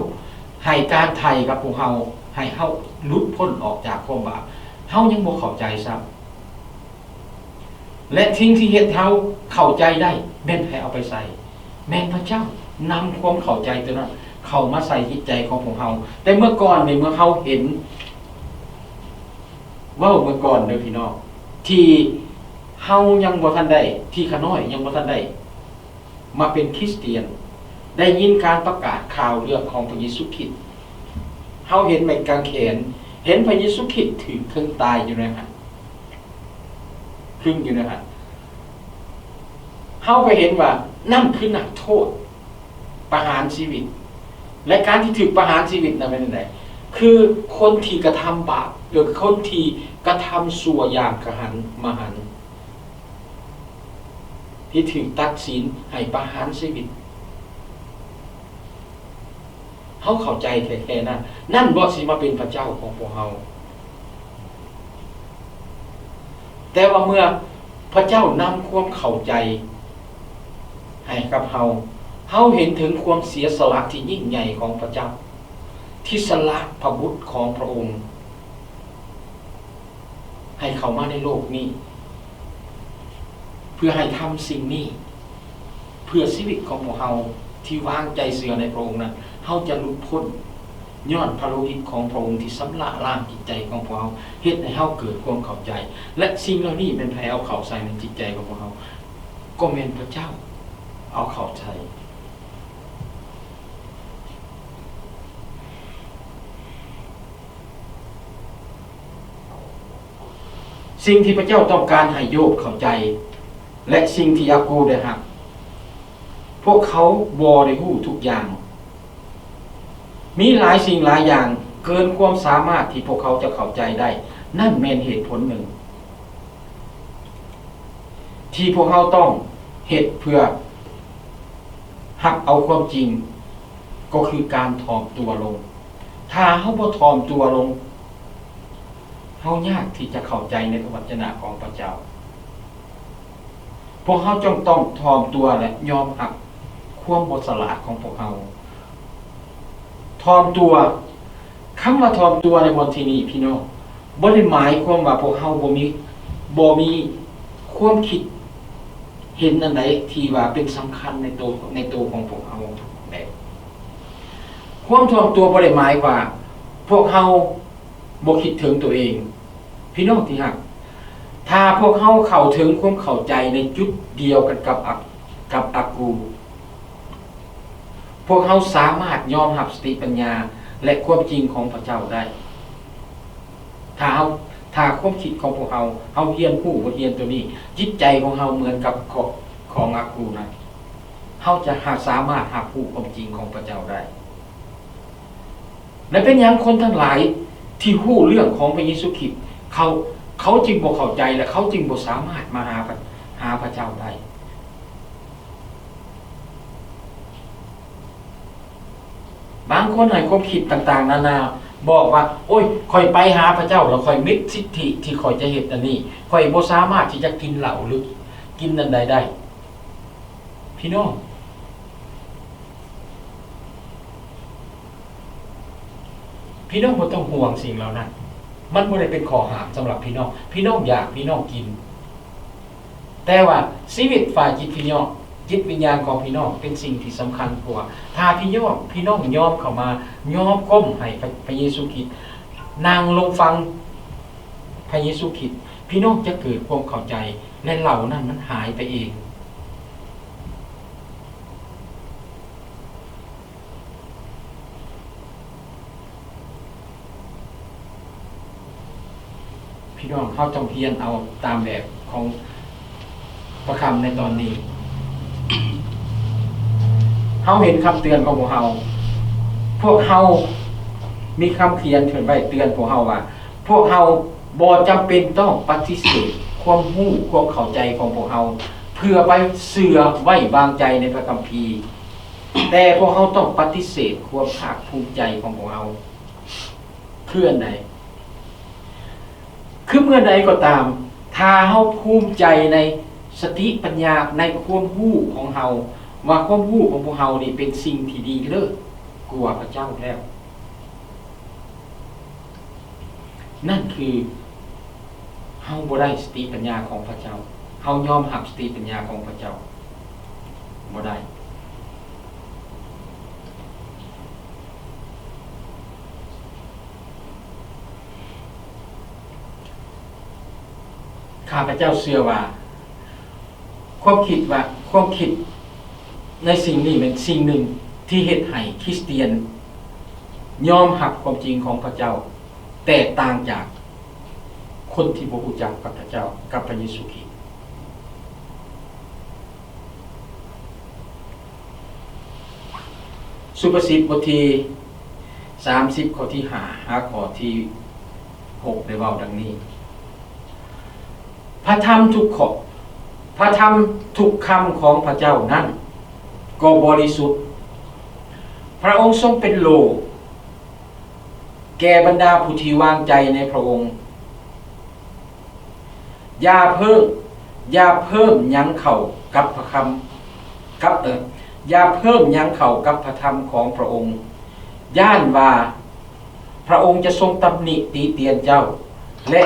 ให้การไถ่กับพวกเฮาให้เฮาหลุดพ้นออกจากความบาปเฮายังบ่เข้าใจซ้ำและทิ้งที่เฮ็ดเฮาเข้าใจได้แม่นให้เอาไปใส่แม่นพระเจ้านำความเข้าใจตัวนั้นเข้ามาใส่จิตใจของพวกเฮาแต่เมื่อก่อนนี่เมื่อเฮาเห็นเมื่อก่อนเด้อพี่น้องที่เฮายังบ่ทันได้ที่ขาน้อยยังบ่ทันได้มาเป็นคริสเตียนได้ยินการประกาศข่าวเรื่องของพระเยซูคริสต์เฮาเห็นไม้กางเขนเห็นพระเยซูคริสต์ถึงเครื่องตายอยู่นะฮะครึ่งอยู่นะฮะเฮาก็เห็นว่านั่นคือนักโทษประหารชีวิตและการที่ถูกประหารชีวิตนั้นเป็นยังไงคือคนที่กระทำบาปหรือคนที่กระทำชั่วอย่างกระหันมหันต์ที่ถูกตัดสินให้ประหารชีวิตเฮาเข้าใจแค่นั้นนั่นบ่สิมาเป็นพระเจ้าของพวกเฮาแต่ว่าเมื่อพระเจ้านำความเข้าใจให้กับเฮาเห็นถึงความเสียสละที่ยิ่งใหญ่ของพระเจ้าที่สละพระบุตรของพระองค์ให้เข้ามาในโลกนี้เพื่อให้ทำสิ่งนี้เพื่อชีวิตของพวกเฮาที่วางใจเชื่อในพระองค์นั้นเฮาจะหลุดพ้นย้อนพระโลหิตของพระองค์ที่สำระล้างจิตใจของพวกเฮาเฮ็ดให้เฮาเกิดความเข้าใจและสิ่งเหล่านี้เป็นไผเอาเข้าใส่ในจิตใจของพวกเฮาก็แม่นพระเจ้าเอาเข้าใส่สิ่งที่พระเจ้าต้องการให้โยบเข้าใจและสิ่งที่ยากูได้รับพวกเขาบ่ได้รู้ทุกอย่างมีหลายสิ่งหลายอย่างเกินความสามารถที่พวกเขาจะเข้าใจได้นั่นแม่นเหตุผลหนึ่งที่พวกเขาต้องเฮ็ดเพื่อหักเอาความจริงก็คือการถ่อมตัวลงถ้าเขาบ่ถ่อมตัวลงเขายากที่จะเข้าใจในพระวจนะของพระเจ้าพวกเขาจงต้องถ่อมตัวและยอมรับความบ่ฉลาดของพวกเขาถ่อมตัวคำว่าถ่อมตัวในบทที่นี้พี่น้องบ่ได้หมายความว่าพวกเขาบ่มีความคิดเห็นอันใดที่ว่าเป็นสำคัญในตัวของพวกเขาแบบความถ่อมตัวบ่ได้หมายว่าพวกเขาบ่คิดถึงตัวเองพี่น้องที่รักถ้าพวกเขาเข้าถึงความเข้าใจในจุดเดียวกันกับอากูพวกเขาสามารถยอมรับสติปัญญาและความจริงของพระเจ้าได้ถ้าความคิดของพวกเขาเรียนผู้เรียนตัวนี้จิตใจของเขาเหมือนกับของอากูนะเขาจะสามารถหาผู้ความจริงของพระเจ้าได้และเป็นอย่างคนทั้งหลายที่รู้เรื่องของพระเยซูคริสต์เขาจึงบ่เข้าใจและเขาจึงบ่สามารถมาหาพระเจ้าได้บางคนให้ความคิดต่างๆนานาบอกว่าโอ้ยค่อยไปหาพระเจ้าแล้วค่อยมิดสิทธิที่ค่อยจะเฮ็ดอันนี้ค่อยบ่สามารถที่จะกินเหล้าหรือกินอันใดได้พี่น้องบ่ต้องห่วงสิ่งเหล่านั้นมันบ่ได้เป็นข้อห้ามสำหรับพี่น้องอยากพี่น้องกินแต่ว่าชีวิตฝ่ายจิตวิญญาณของพี่น้องเป็นสิ่งที่สำคัญกว่าถ้าพี่น้องยอมเข้ามายอมก้มให้พระเยซูคริสต์นั่งลงฟังพ ระเยซูคริสต์พี่น้องจะเกิดความเข้าใจและเหล่านั้นมันหายไปเองพี่น้องเขาจงเพียรเอาตามแบบของพระคำในตอนนี้เขาเห็นคำเตือนของพวกเขาพวกเขามีคำเขียนถึงไว้เตือนพวกเขาว่าพวกเขาบ่จำเป็นต้องปฏิเสธความรู้ความเข้าใจของพวกเขาเพื่อไปเสื่อไว้วางใจในพระคัมภีร์แต่พวกเขาต้องปฏิเสธความภาคภูมิใจของพวกเขาคืออันใดคือเมื่อใดก็ตามถ้าเขาภูมิใจในสติปัญญาในความรู้ของเราว่าความรู้ของพวกเรานี่เป็นสิ่งที่ดีเลิศกว่าพระเจ้าแล้วนั่นคือเฮาบ่ได้สติปัญญาของพระเจ้าเฮายอมรับสติปัญญาของพระเจ้าบ่ได้ข้าพเจ้าเชื่อว่าความคิดในสิ่งนี้เป็นสิ่งหนึ่งที่เฮ็ดให้คริสเตียนยอมรับความจริงของพระเจ้าแตกต่างจากคนที่บ่รู้จักกับพระเจ้ากับพระเยซูคริสต์สุภาษิตบทที่30ข้อที่5หาข้อที่6ได้เว้าดังนี้พระธรรมทุกข้อพระธรรมทุกคำของพระเจ้านั้นก็บริสุทธิ์พระองค์ทรงเป็นโลแก่บรรดาผู้ที่วางใจในพระองค์อย่าเพิ่มหยังเข้ากับพระคำอย่าเพิ่มหยังเข้ากับพระธรรมของพระองค์ย่านว่าพระองค์จะทรงตำหนิตีเตียนเจ้าและ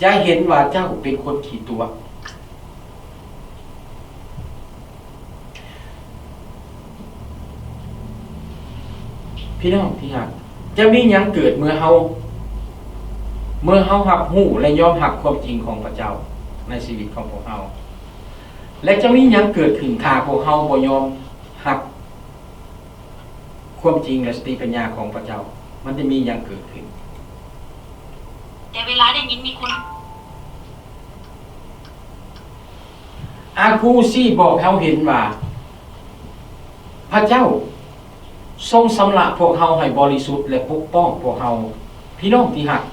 จะเห็นว่าเจ้าเป็นคนขี้ตัวพี่น้องที่รักจะมีหยังเกิดเมื่อเฮารับรู้และยอมรับความจริงของพระเจ้าในชีวิตของพวกเฮาและจะมีหยังเกิดขึ้นถ้าพวกเฮาบ่ยอมรับความจริงและสติปัญญาของพระเจ้ามันจะมีหยังเกิดขึ้นแต่เวลาได้ยินมีคนอากูซี่บอกเฮาเห็นว่าพระเจ้าทรงสำระพวกเฮาให้บริสุทธิ์และปกป้องพวกเฮาพี่น้องที่รัก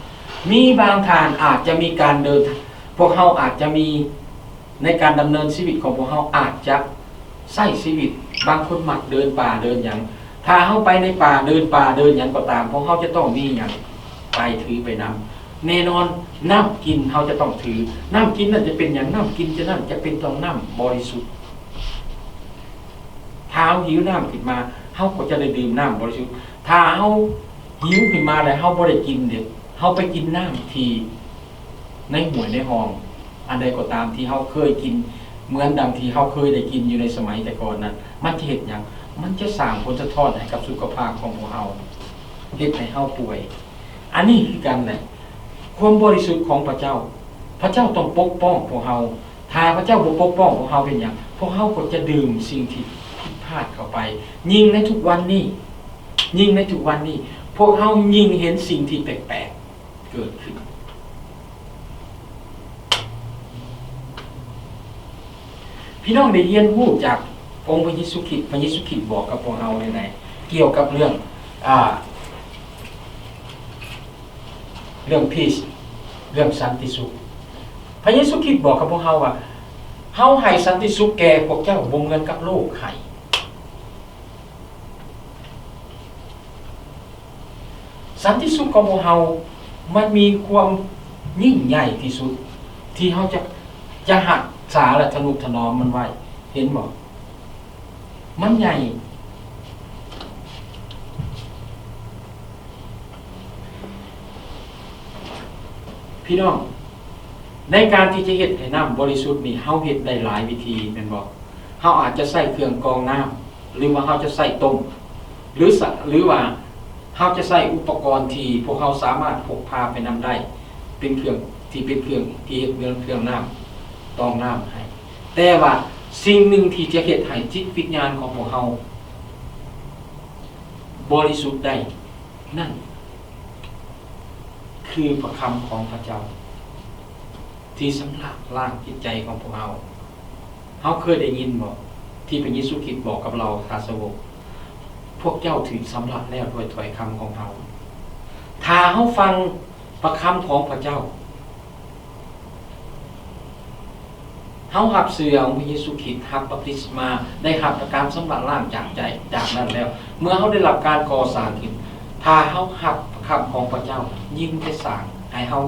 มีบางทางอาจจะมีการเดินพวกเฮาอาจจะมีในการดำเนินชีวิตของพวกเฮาอาจจะใช้ชีวิตบางคนมักเดินป่าเดินหยังถ้าเฮาไปในป่าเดินหยังก็ตามพวกเฮาจะต้องมีหยังไปถือไปนำแน่นอนน้ำกินเฮาจะต้องถือน้ำกินนั่นจะเป็นหยังน้ำกินจะเป็นต้องน้ำบริสุทธิ์ถ้าเฮาหิวน้ำขึ้นมาเฮาก็จะได้ดื่มน้ำบริสุทธิ์ถ้าเฮาหิวขึ้นมาแล้วเฮาบ่ได้กินเด้เฮาไปกินน้ำที่ในห้วยในห้องอันใดก็ตามที่เฮาเคยกินเหมือนดังที่เฮาเคยได้กินอยู่ในสมัยแต่ก่อนนั้นมันจะเฮ็ดหยังมันจะสร้างผลสะท้อนให้กับสุขภาพของพวกเฮาเฮ็ดให้เฮาป่วยอันนี้คือกันแหละความบริสุทธิ์ของพระเจ้าต้องปกป้องพวกเฮาถ้าพระเจ้าบ่ปกป้องพวกเฮาเป็นหยังพวกเฮาก็จะดื่มสิ่งที่ผิดพลาดเข้าไปยิ่งในทุกวันนี้พวกเฮายิ่งเห็นสิ่งที่แปลกๆเกิดขึ้นพี่น้องได้เรียนรู้จากองค์พระเยซูคริสต์บอกกับพวกเฮาในไหนเกี่ยวกับเรื่องpeace เรื่องสันติสุขพระเยซูคริสต์บอกกับพวกเฮาว่าเฮาให้สันติสุขแก่พวกเจ้าบ่เหมือนกับโลกให้สันติสุขของพวกเฮามันมีความยิ่งใหญ่ที่สุดที่เฮาจะหักษาและทนุถนอมมันไว้เห็นบ่มันใหญ่พี่น้องในการที่จะเฮ็ดให้น้ำบริสุทธิ์นี่เฮาเฮ็ดได้หลายวิธีแม่นบ่เฮาอาจจะใส่เครื่องกรองน้ำหรือว่าเฮาจะใส่ต้มหรือว่าเฮาจะใส่อุปกรณ์ที่พวกเฮาสามารถพกพาไปนำได้เป็นเครื่อง ที่เป็นเครื่องที่เฮ็ดเครื่องน้ำต้องน้ำให้แต่ว่าสิ่งหนึ่งที่จะเฮ็ดให้จิตวิญญาณของพวกเราบริสุทธิ์ได้นั่นคือพระคำของพระเจ้าที่สำลักล้างจิตใจของพวกเราเคยได้ยินบ่ที่พระเยซูคริสต์บอกกับเราทาสาวกพวกเจ้าถึงสำลักแล้วด้วยถ้อยคำของเราถ้าเฮาฟังพระคำของพระเจ้าเฮารับเสื้อของพระเยซูคริสต์รับบัพติศมาได้รับการสำลักล้างจากใจจากนั้นแล้วเมื่อเฮาได้รับการก่อสร้างขึ้นถ้าเฮารับพระคำของพระเจ้ายิ่งจะสร้างให้เฮา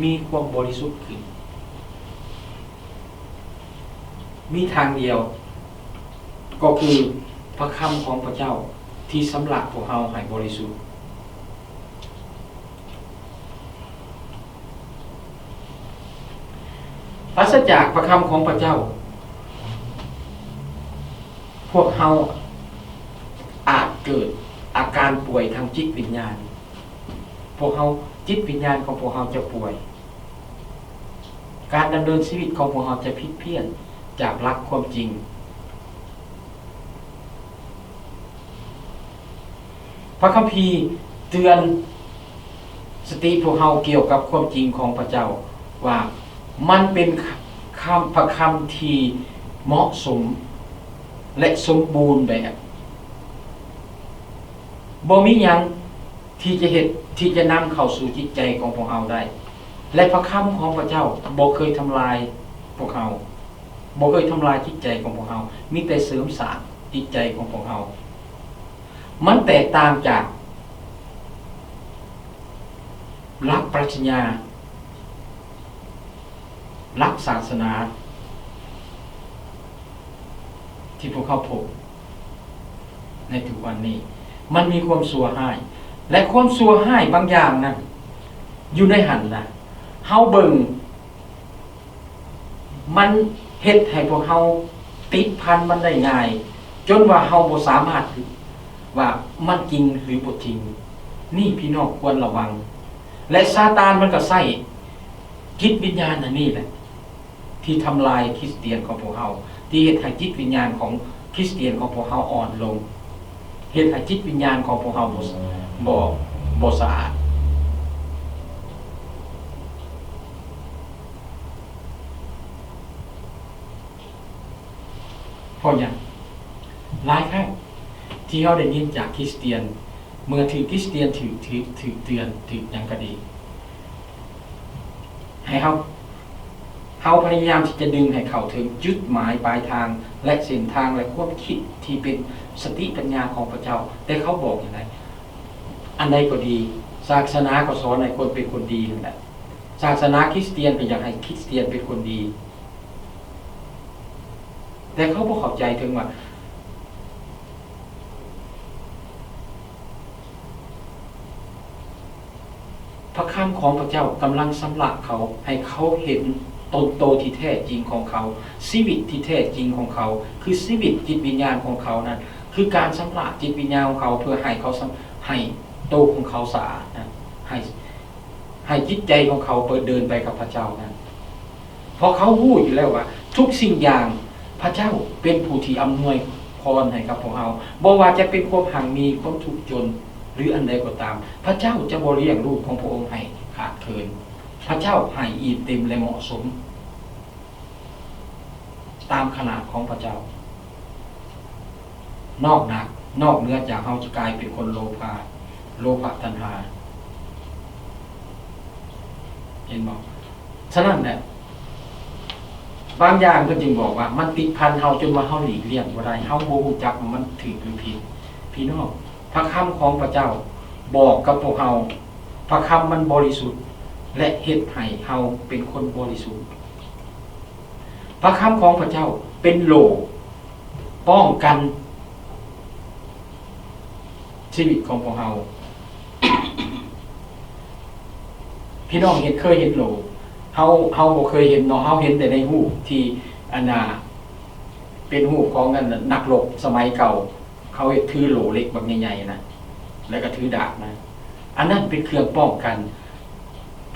มีความบริสุทธิ์ขึ้นมีทางเดียวก็คือพระคำของพระเจ้าที่สำลักพวกเฮาให้บริสุทธิ์ปราศจากพระคำของพระเจ้าพวกเฮาอาจเกิดอาการป่วยทางจิตวิญญาณพวกเฮาจิตวิญญาณของพวกเฮาจะป่วยการดำเนินชีวิตของพวกเฮาจะผิดเพี้ยนจากหลักความจริงพระคัมภีร์เตือนสติพวกเฮาเกี่ยวกับความจริงของพระเจ้าว่ามันเป็นพระคำที่เหมาะสมและสมบูรณ์แบบบ่มีหยังที่จะเฮ็ดที่จะนำเข้าสู่จิตใจของพวกเฮาได้และพระคำของพระเจ้าบ่เคยทำลายพวกเฮาบ่เคยทำลายจิตใจของพวกเฮามีแต่เสริมสร้างจิตใจของพวกเฮามันแตกต่างจากหลักปรัชญาหลักศาสนาที่พวกเขาพบในทุกวันนี้มันมีความชั่วร้ายและความชั่วร้ายบางอย่างนั้นอยู่ในหันนะเฮาเบิ่งมันเฮ็ดให้พวกเฮาติดพันมันได้ง่ายจนว่าเฮาบ่สามารถว่ามันจริงหรือบ่จริงนี่พี่น้องควรระวังและซาตานมันก็ใช้จิตวิญญาณอันนี้แหละที่ทำลายคริสเตียนของพวกเฮาที่เฮ็ดให้จิตวิญญาณของคริสเตียนของพวกเฮาอ่อนลงเฮ็ดให้จิตวิญญาณของพวกเฮาบ่สะอาดเพราะหยังหลายครั้งที่เฮาได้ยินจากคริสเตียนเมื่อถือคริสเตียนถือเตือนถือหยังก็ดีให้เฮาพยายามที่จะดึงให้เขาถึงจุดหมายปลายทางและเส้นทางและความคิดที่เป็นสติปัญญาของพระเจ้าแต่เขาบอกอย่างไรอันใดก็ดีศาสนาก็สอนให้คนเป็นคนดีนั่นแหละศาสนาคริสเตียนก็อยากให้คริสเตียนเป็นคนดีแต่เขาบ่เข้าใจถึงว่าพระคำของพระเจ้ากำลังสำลักเขาให้เขาเห็นตนโตที่แท้จริงของเขาชีวิตที่แท้จริงของเขาคือชีวิตจิตวิญญาณของเขานั้นคือการสำลักจิตวิญญาณของเขาเพื่อให้เขาให้โตของเขาสะอาดนะให้จิตใจของเขาเปิดเดินไปกับพระเจ้านั้นเพราะเขารู้อยู่แล้วว่าทุกสิ่งอย่างพระเจ้าเป็นผู้ที่อำนวยพรให้กับพวกเราบ่ว่าจะเป็นความหังมีความทุกข์จนหรืออันใดก็ตามพระเจ้าจะบ่เลี้ยงลูกของพระองค์ให้ขาดเคินพระเจ้าให้อิ่มเต็มและเหมาะสมตามขนาดของพระเจ้านอกเหนือจากเฮาจะกลายเป็นคนโลภะตัณหาเห็นบ่ฉะนั้นแหละบางอย่างก็จึงบอกว่ามันติดพันเฮาจนว่าเฮาหลีกเลี่ยงบ่ได้เฮาบ่รู้จักว่ามันถูกหรือผิดพี่น้องพระคำของพระเจ้าบอกกับพวกเฮาพระคำมันบริสุทธิ์และเฮ็ดให้เฮาเป็นคนบริสุทธิ์พระคำของพระเจ้าเป็นโล่ป้องกันชีวิตของพวกเฮา พี่น้องเคยเห็นโล่เฮาบ่เคยเห็นเนาะเฮาเห็นแต่ในรูปที่อันน่ะเป็นรูปของกันนักรบสมัยเก่าเขาเฮ็ดถือโล่เล็กแบบใหญ่ๆนะแล้วก็ถือดาบนะอันนั้นเป็นเครื่องป้องกัน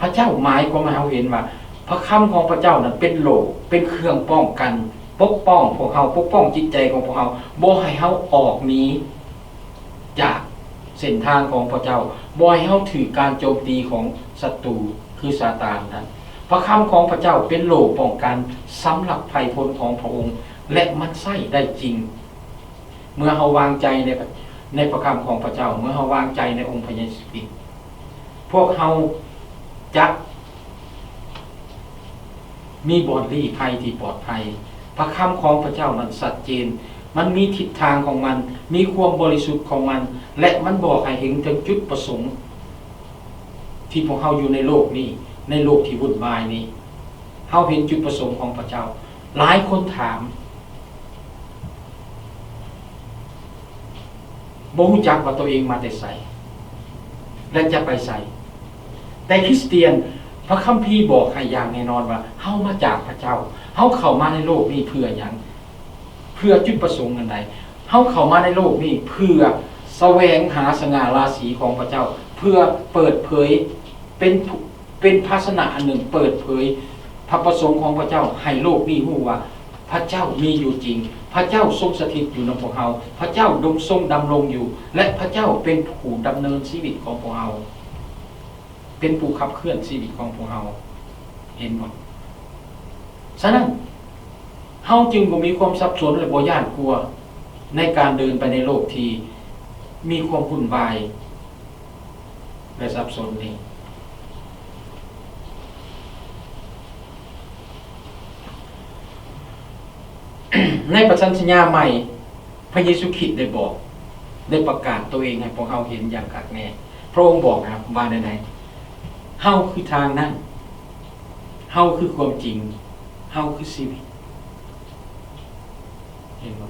พระเจ้าหมายความว่าเราเห็นว่าพระคำของพระเจ้านั้นเป็นโลกเป็นเครื่องป้องกันปกป้องพวกเราปกป้องจิตใจของพวกเราบ่ให้เราออกหนีจากเส้นทางของพระเจ้าบ่ให้เราถือการโจมตีของศัตรูคือซาตานนั้นพระคำของพระเจ้าเป็นโลกป้องกันสำหรับภัยพ้นของพระองค์และมันใช้ได้จริงเมื่อเราวางใจในพระคำของพระเจ้าเมื่อเราวางใจในองค์พระเยซูคริสต์พวกเราจะมีบ่อนลี้ภัยที่ปลอดภัยพระคำของพระเจ้านั้นชัดเจนมันมีทิศทางของมันมีความบริสุทธิ์ของมันและมันบอกให้เห็นถึงจุดประสงค์ที่พวกเราอยู่ในโลกนี้ในโลกที่วุ่นวายนี้เราเห็นจุดประสงค์ของพระเจ้าหลายคนถามบ่รู้จักว่าตัวเองมาแต่ไสและจะไปไสแต่คริสเตียนพระคัมภีร์บอกให้อย่างแน่นอนว่าเฮามาจากพระเจ้าเฮาเข้ามาในโลกนี้เพื่อหยังเพื่อจุดประสงค์อันใดเฮาเข้ามาในโลกนี้เพื่อแสวงหาสง่าราศีของพระเจ้าเพื่อเปิดเผยเป็นภาชนะอันหนึ่งเปิดเผยพระประสงค์ของพระเจ้าให้โลกนี้รู้ว่าพระเจ้ามีอยู่จริงพระเจ้าทรงสถิตอยู่ในพวกเราพระเจ้าทรงดำรงอยู่และพระเจ้าเป็นผู้ดำเนินชีวิตของพวกเราเป็นผู้ขับเคลื่อนชีวิตของพวกเราเห็นบ่ฉะนั้นเฮาจึงบ่มีความสับสนและบ่ย้านกลัวในการเดินไปในโลกที่มีความวุ่นวายและสับสนนี้ในพระสัญญาใหม่พระเยซูคริสต์ได้บอกได้ประกาศตัวเองให้พวกเราเห็นอย่างคักแน่พระองค์บอกนะครับว่าใดๆเฮาคือทางนั้นเฮาคือความจริงเฮาคือชีวิตเห็นบ่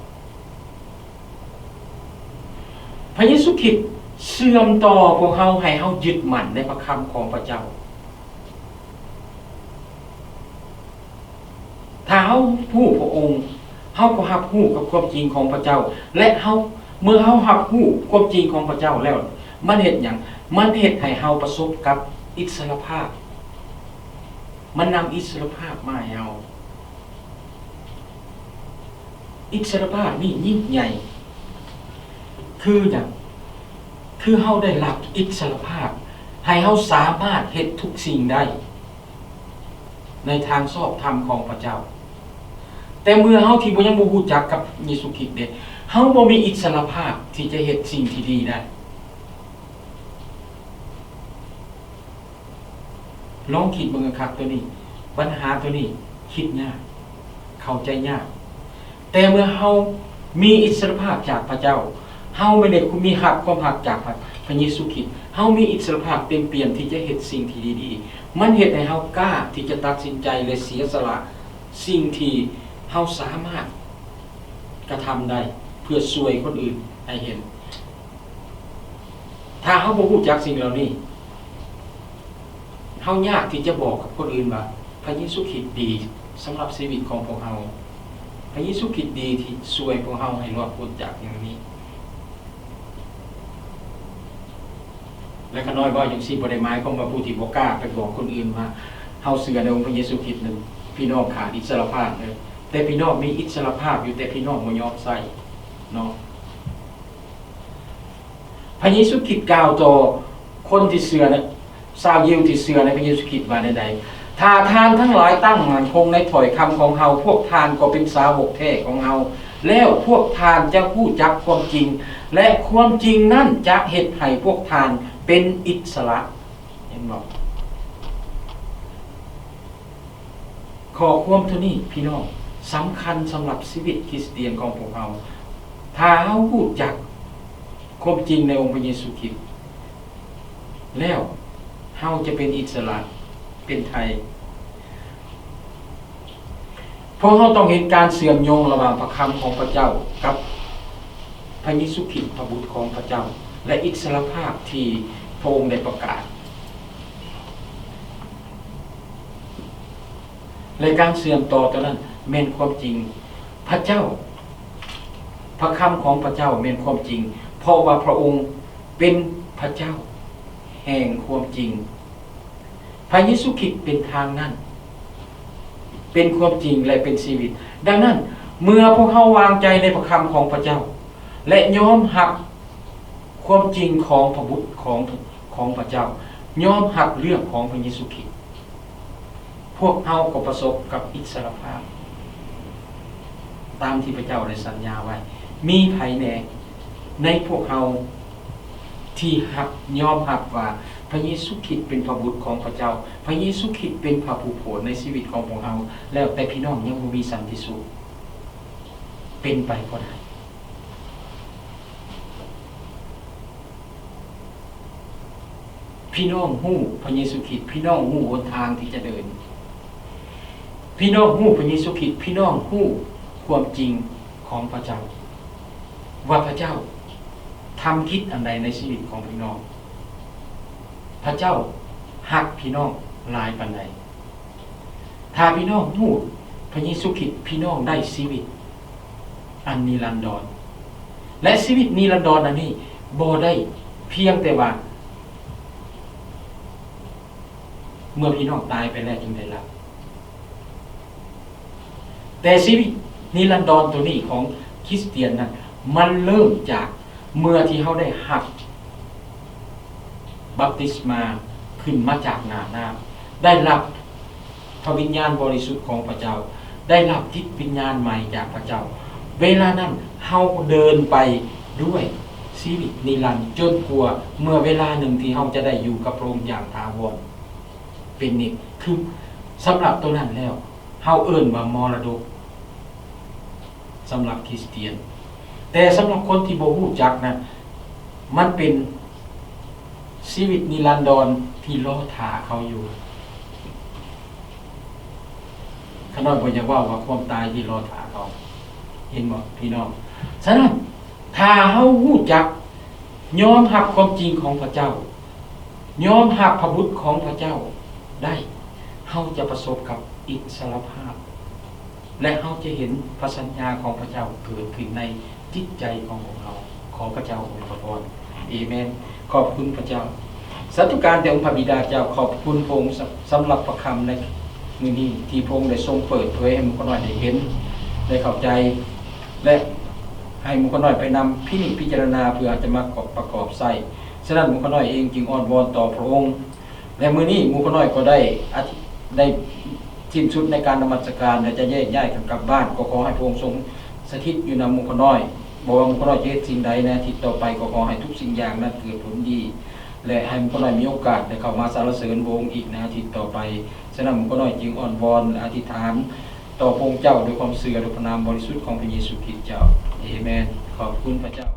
พระเยซูคริสต์เชื่อมต่อพวกเฮาให้เฮายึดมั่นในพระคำของพระเจ้าถ้าเฮาฮู้พระองค์เฮาก็รับรู้กับความจริงของพระเจ้าและเมื่อเฮารับรู้ความจริงของพระเจ้าแล้วมันเฮ็ดหยังมันเฮ็ดให้เฮาประสบกับอิสรภาพมันนำอิสรภาพมาให้เฮาอิสรภาพนี่ยิ่งใหญ่คือหยังคือเฮาได้รับอิสรภาพให้เฮาสามารถเฮ็ดทุกสิ่งได้ในทางชอบธรรมของพระเจ้าแต่เมื่อเฮาที่บ่ยังบ่รู้จักกับเยซูคริสต์เด้เฮาบ่มีอิสรภาพที่จะเฮ็ดสิ่งที่ดีได้ลองคิดเบิ่งคักตัวนี้ปัญหาตัวนี้คิดยากเข้าใจยากแต่เมื่อเฮามีอิสรภาพจากพระเจ้าเฮาไม่ได้มีความรักจากพระเยซูคริสต์เฮามีอิสรภาพเต็มเปี่ยมที่จะเฮ็ดสิ่งที่ดีๆมันเฮ็ดให้เฮากล้าที่จะตัดสินใจและเสียสละสิ่งที่เฮาสามารถกระทำได้เพื่อช่วยคนอื่นให้เห็นถ้าเฮาบ่รู้จักสิ่งเหล่านี้เฮายากที่จะบอกกับคนอื่นว่าพระเยซูคริสต์ดีสำหรับชีวิตของพวกเฮาพระเยซูคริสต์ดีที่ช่วยพวกเฮาให้รอดพ้นจากอย่างนี้และก็น้อยบ่อย่างสิบ่ได้หมายความว่าผู้ที่บ่กล้าไปบอกคนอื่นว่าเฮาเชื่อในองค์พระเยซูคริสต์นั้นพี่น้องขาดอิสรภาพเลยแต่พี่น้องมีอิสรภาพอยู่แต่พี่น้องบ่ยอมใส่เนาะพระเยซูคริสต์กล่าวต่อคนที่เชื่อนะชาวยิวที่เชื่อในพระเยซูคริสต์ว่าใดๆถ้าทานทั้งหลายตั้งมั่นคงในถ้อยคำของเฮาพวกทานก็เป็นสาวกแท้ของเฮาแล้วพวกทานจะรู้จักความจริงและความจริงนั้นจะเฮ็ดให้พวกทานเป็นอิสระเห็นบ่ขอความเท่านี้พี่น้องสำคัญสำหรับชีวิตคริสเตียนของพวกเราถ้าเฮารู้จักความจริงในองค์พระเยซูคริสต์แล้วเฮาจะเป็นอิสระเป็นไทยเพราะเฮาต้องเห็นการเชื่อมโยงระหว่างพระคำของพระเจ้ากับพระเยซูคริสต์พระบุตรของพระเจ้าและอิสรภาพที่พระองค์ได้ประกาศและการเชื่อมต่อตัวนั้นแม่นความจริงพระเจ้าพระคำของพระเจ้าแม่นความจริงเพราะว่าพระองค์เป็นพระเจ้าแห่งความจริง พระเยซูคริสต์เป็นทางนั้นเป็นความจริงและเป็นชีวิตดังนั้นเมื่อพวกเขาวางใจในพระคำของพระเจ้าและยอมรับความจริงของพระบุตรของพระเจ้ายอมรับเรื่องของพระเยซูคริสต์พวกเขาก็ประสบกับอิสรภาพตามที่พระเจ้าได้สัญญาไว้มีไผแน่ในพวกเขาที่ยอมรับว่าพระเยซูคริสต์เป็นพระบุตรของพระเจ้าพระเยซูคริสต์เป็นพระผู้โปรดในชีวิตของพวกเราแล้วแต่พี่น้องยังบ่มีสันติสุขเป็นไปบ่ได้พี่น้องฮู้พระเยซูคริสต์พี่น้องฮู้หนทางที่จะเดินพี่น้องฮู้พระเยซูคริสต์พี่น้องฮู้ความจริงของพระเจ้าว่าพระเจ้าทำคิดอันใดในชีวิตของพี่น้องพระเจ้าฮักพี่น้องหลายปานใดถ้าพี่น้องฮู้พระเยซูคริสต์พี่น้องได้ชีวิตอันนิรันดรและชีวิตนิรันดรอันนี้บ่ได้เพียงแต่ว่าเมื่อพี่น้องตายไปแล้วจึงได้รับแต่ชีวิตนิรันดรตัวนี้ของคริสเตียนนั้นมันเริ่มจากเมื่อที่เขาได้รับบัพติศมาขึ้นมาจากน้ำได้รับพระวิญญาณบริสุทธิ์ของพระเจ้าได้รับจิตวิญญาณใหม่จากพระเจ้าเวลานั้นเขาเดินไปด้วยชีวิตนิรันดร์จนกว่าเมื่อเวลาหนึ่งที่เขาจะได้อยู่กับพระองค์อย่างถาวรเป็นนี่คือสำหรับตัวนั้นแล้วเขาเอิ้นว่ามรดกสำหรับคริสเตียนแต่สำหรับคนที่บ่รู้จักนะมันเป็นชีวิตนิรันดรที่รอท่าเขาอยู่ขน้อยบ่อยากว่าความตายที่รอท่าเขาเห็นบ่พี่น้องฉะนั้นถ้าเฮารู้จักยอมรับความจริงของพระเจ้ายอมรับพระบุตรของพระเจ้าได้เฮาจะประสบกับอิสรภาพและเฮาจะเห็นพระสัญญาของพระเจ้าเกิดขึ้นในจิตใจของพวกเราขอพระเจ้าอวยพรอาเมนขอบคุณพระเจ้าสาธุการแด่องค์พระบิดาเจ้าขอบคุณพระองค์สำหรับพระคำในมื้อนี้ที่พระองค์ได้ทรงเปิดเผยให้หมู่คนน้อยได้เห็นได้เข้าใจและให้หมู่คนน้อยไปนำพิจารณาเพื่อจะมาประกอบใส่ฉะนั้นหมู่คนน้อยเองจึงอ้อนวอนต่อพระองค์และมื้อนี้หมู่คนน้อยก็ได้สิ้นสุดในการนมัสการและจะแยกย้ายกันกลับบ้านก็ขอให้พระองค์ทรงสถิตอยู่นำหมู่คนน้อยบ่ว่าหมู่คนน้อยจะเฮ็ดสิ่งใดในอาทิตย์ต่อไปก็ขอให้ทุกสิ่งอย่างนั้นเกิดผลดีและให้หมู่คนน้อยมีโอกาสได้เข้ามาสรรเสริญพระองค์อีกในอาทิตย์ต่อไปฉะนั้นหมู่คนน้อยจึงอ้อนวอนอธิษฐานต่อพระองค์เจ้าด้วยความเชื่อด้วยพระนามบริสุทธิ์ของพระเยซูคริสต์เจ้าอาเมนขอบคุณพระเจ้า